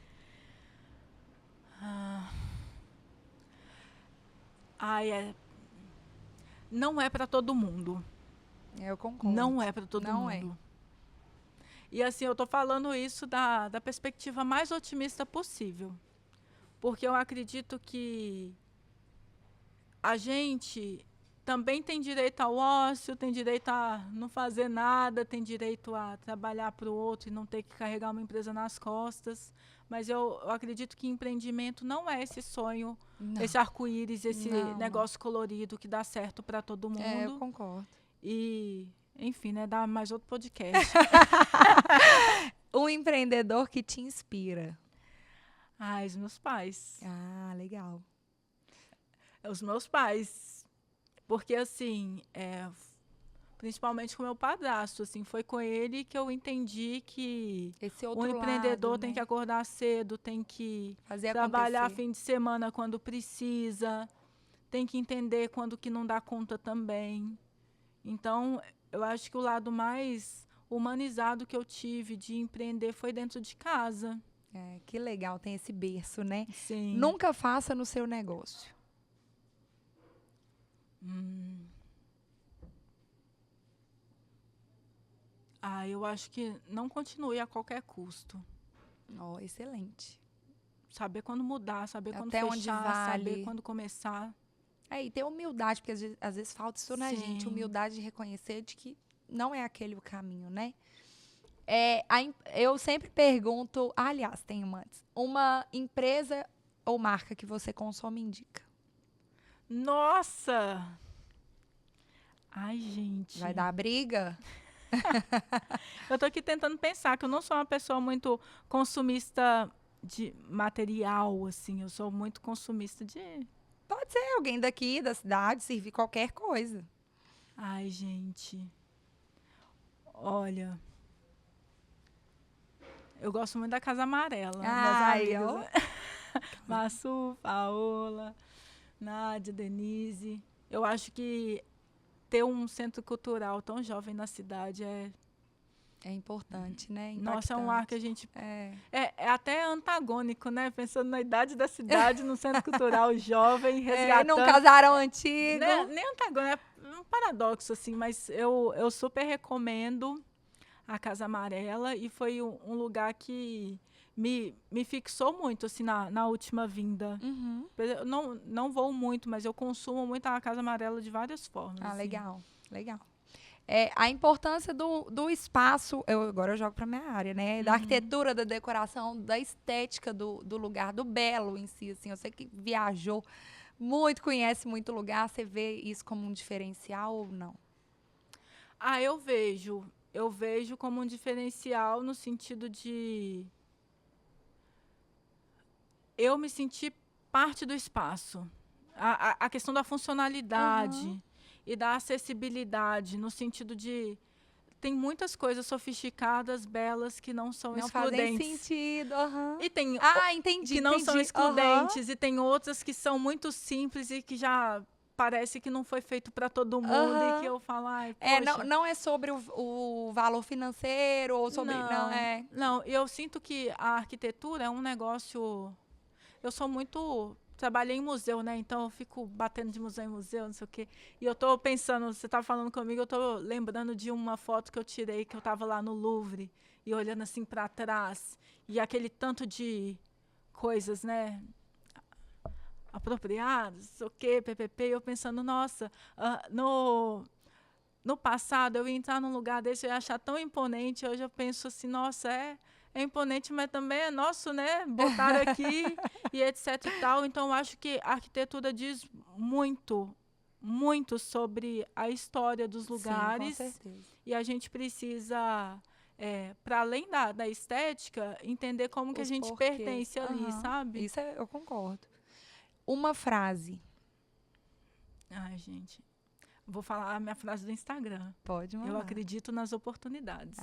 Não é para todo mundo. Eu concordo. Não é para todo mundo. E assim, eu tô falando isso da perspectiva mais otimista possível. Porque eu acredito que a gente também tem direito ao ócio, tem direito a não fazer nada, tem direito a trabalhar para o outro e não ter que carregar uma empresa nas costas. Mas eu acredito que empreendimento não é esse sonho, esse arco-íris, esse negócio colorido que dá certo para todo mundo. Eu concordo. E, enfim, né, dá mais outro podcast. Um empreendedor que te inspira. Os meus pais. Legal. Os meus pais. Porque, assim, principalmente com o meu padrasto, assim, foi com ele que eu entendi que Esse outro o empreendedor lado, tem né? que acordar cedo, tem que Fazer trabalhar acontecer. fim de semana quando precisa, tem que entender quando que não dá conta também. Então, eu acho que o lado mais humanizado que eu tive de empreender foi dentro de casa. É, que legal, tem esse berço, né? Sim. Nunca faça no seu negócio. Eu acho que não continue a qualquer custo. Ó, excelente. Saber quando mudar, saber quando Até onde fechar, saber vale. quando começar. E ter humildade, porque às vezes falta isso na gente. Sim. Humildade de reconhecer de que não é aquele o caminho, né? Eu sempre pergunto, aliás, tem uma antes. Uma empresa ou marca que você consome indica? Nossa! Ai, gente. Vai dar briga? Eu tô aqui tentando pensar que eu não sou uma pessoa muito consumista de material, assim. Eu sou muito consumista de... Pode ser alguém daqui, da cidade, servir qualquer coisa. Ai, gente. Olha... Eu gosto muito da Casa Amarela. Ai, Minhas ó. amigas. Massu, Paola, Nádia, Denise. Eu acho que ter um centro cultural tão jovem na cidade É importante, né? Nossa, é um ar que a gente... É. É até antagônico, né? Pensando na idade da cidade, no centro cultural jovem, resgatando... num casarão antigo. Nem antagônico, é um paradoxo, assim. Mas eu super recomendo a Casa Amarela e foi um lugar que me fixou muito, assim, na última vinda. Uhum. Eu não vou muito, mas eu consumo muito a Casa Amarela de várias formas. Ah, assim. legal. A importância do espaço, agora eu jogo para minha área, né? Da arquitetura, da decoração, da estética do lugar, do belo em si, assim. Eu sei que viajou muito, conhece muito lugar. Você vê isso como um diferencial ou não? Eu vejo como um diferencial no sentido de eu me sentir parte do espaço. A questão da funcionalidade e da acessibilidade, no sentido de... Tem muitas coisas sofisticadas, belas, que não são excludentes. Fazem sentido. E tem Entendi. que não são excludentes. E tem outras que são muito simples e que já... Parece que não foi feito para todo mundo e que eu falo, poxa. Não é sobre o valor financeiro ou sobre... Não, eu sinto que a arquitetura é um negócio... Eu sou muito... Trabalhei em museu, né? Então eu fico batendo de museu em museu, não sei o quê. E eu tô pensando, você tá falando comigo, eu tô lembrando de uma foto que eu tirei, que eu tava lá no Louvre, e olhando assim para trás, e aquele tanto de coisas, né? Apropriados, não sei o quê, PPP, e eu pensando, nossa, no passado eu ia entrar num lugar desse, eu ia achar tão imponente, hoje eu penso assim, nossa, é imponente, mas também é nosso, né? Botaram aqui e etc e tal. Então, eu acho que a arquitetura diz muito, muito sobre a história dos lugares. Sim, com certeza. E a gente precisa, para além da estética, entender como que a gente pertence ali, sabe? Isso eu concordo. Uma frase. Ai, gente. Vou falar a minha frase do Instagram. Pode mandar. Eu acredito nas oportunidades.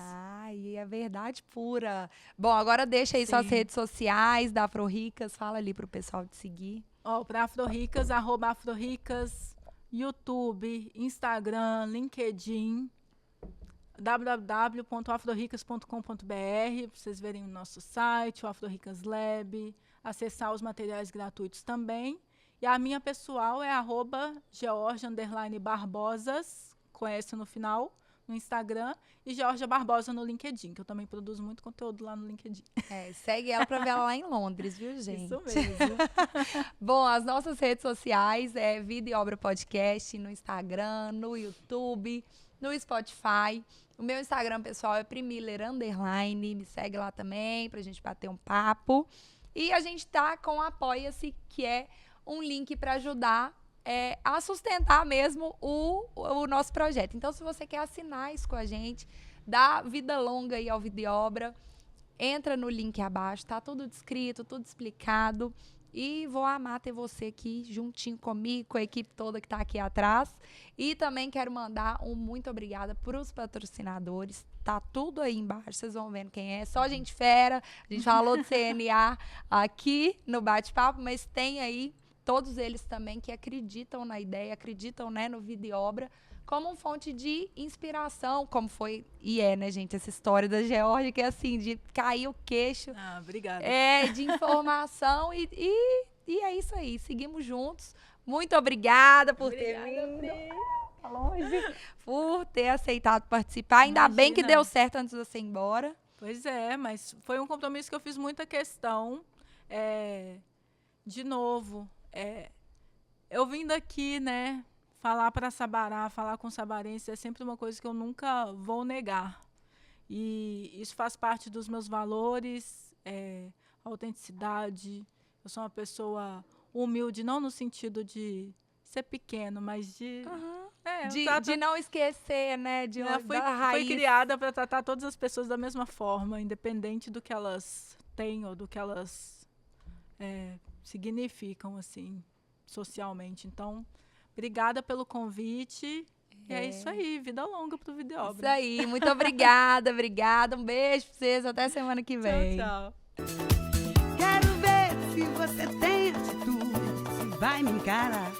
E é verdade pura. Bom, agora deixa aí suas redes sociais da Afro-Ricas. Fala ali pro pessoal te seguir. Para Afro-Ricas, @Afro-Ricas, YouTube, Instagram, LinkedIn, www.afroricas.com.br, para vocês verem o nosso site, o Afro-Ricas Lab, acessar os materiais gratuitos também. E a minha pessoal é @Georgia_Barbosas, com S no final, no Instagram, e Georgia Barbosa no LinkedIn, que eu também produzo muito conteúdo lá no LinkedIn. Segue ela para ver ela lá em Londres, viu, gente? Isso mesmo. Bom, as nossas redes sociais é Vida e Obra Podcast, no Instagram, no YouTube, no Spotify. O meu Instagram, pessoal, é Primiller_, me segue lá também, pra gente bater um papo. E a gente tá com o Apoia-se, que é um link para ajudar a sustentar mesmo o nosso projeto. Então, se você quer assinar isso com a gente, dá vida longa aí ao Vida e Obra, entra no link abaixo, tá tudo descrito, tudo explicado. E vou amar ter você aqui juntinho comigo, com a equipe toda que está aqui atrás. E também quero mandar um muito obrigada para os patrocinadores. Tá tudo aí embaixo, vocês vão vendo quem é. Só gente fera. A gente falou de CNA aqui no bate-papo, mas tem aí todos eles também que acreditam na ideia, acreditam, né, no Vida e Obra, como uma fonte de inspiração, como foi e é, né, gente, essa história da Geórgia, que é assim, de cair o queixo. Ah, obrigada. De informação e é isso aí, seguimos juntos. Muito obrigada por ter vindo. Tá longe. Por ter aceitado participar. Ainda bem que deu certo antes de você ir embora. Pois é, mas foi um compromisso que eu fiz muita questão. De novo, eu vim daqui, né, falar para Sabará, falar com sabarense é sempre uma coisa que eu nunca vou negar. E isso faz parte dos meus valores, autenticidade. Eu sou uma pessoa humilde, não no sentido de ser pequeno, mas de... De não esquecer, né, da raiz. Foi criada para tratar todas as pessoas da mesma forma, independente do que elas têm ou do que elas significam, assim, socialmente. Então, obrigada pelo convite. E é isso aí, vida longa pro Vida e Obra. Isso aí, muito obrigada, obrigada. Um beijo pra vocês, até semana que vem. Tchau, tchau. Quero ver se você tem atitude, se vai me encarar.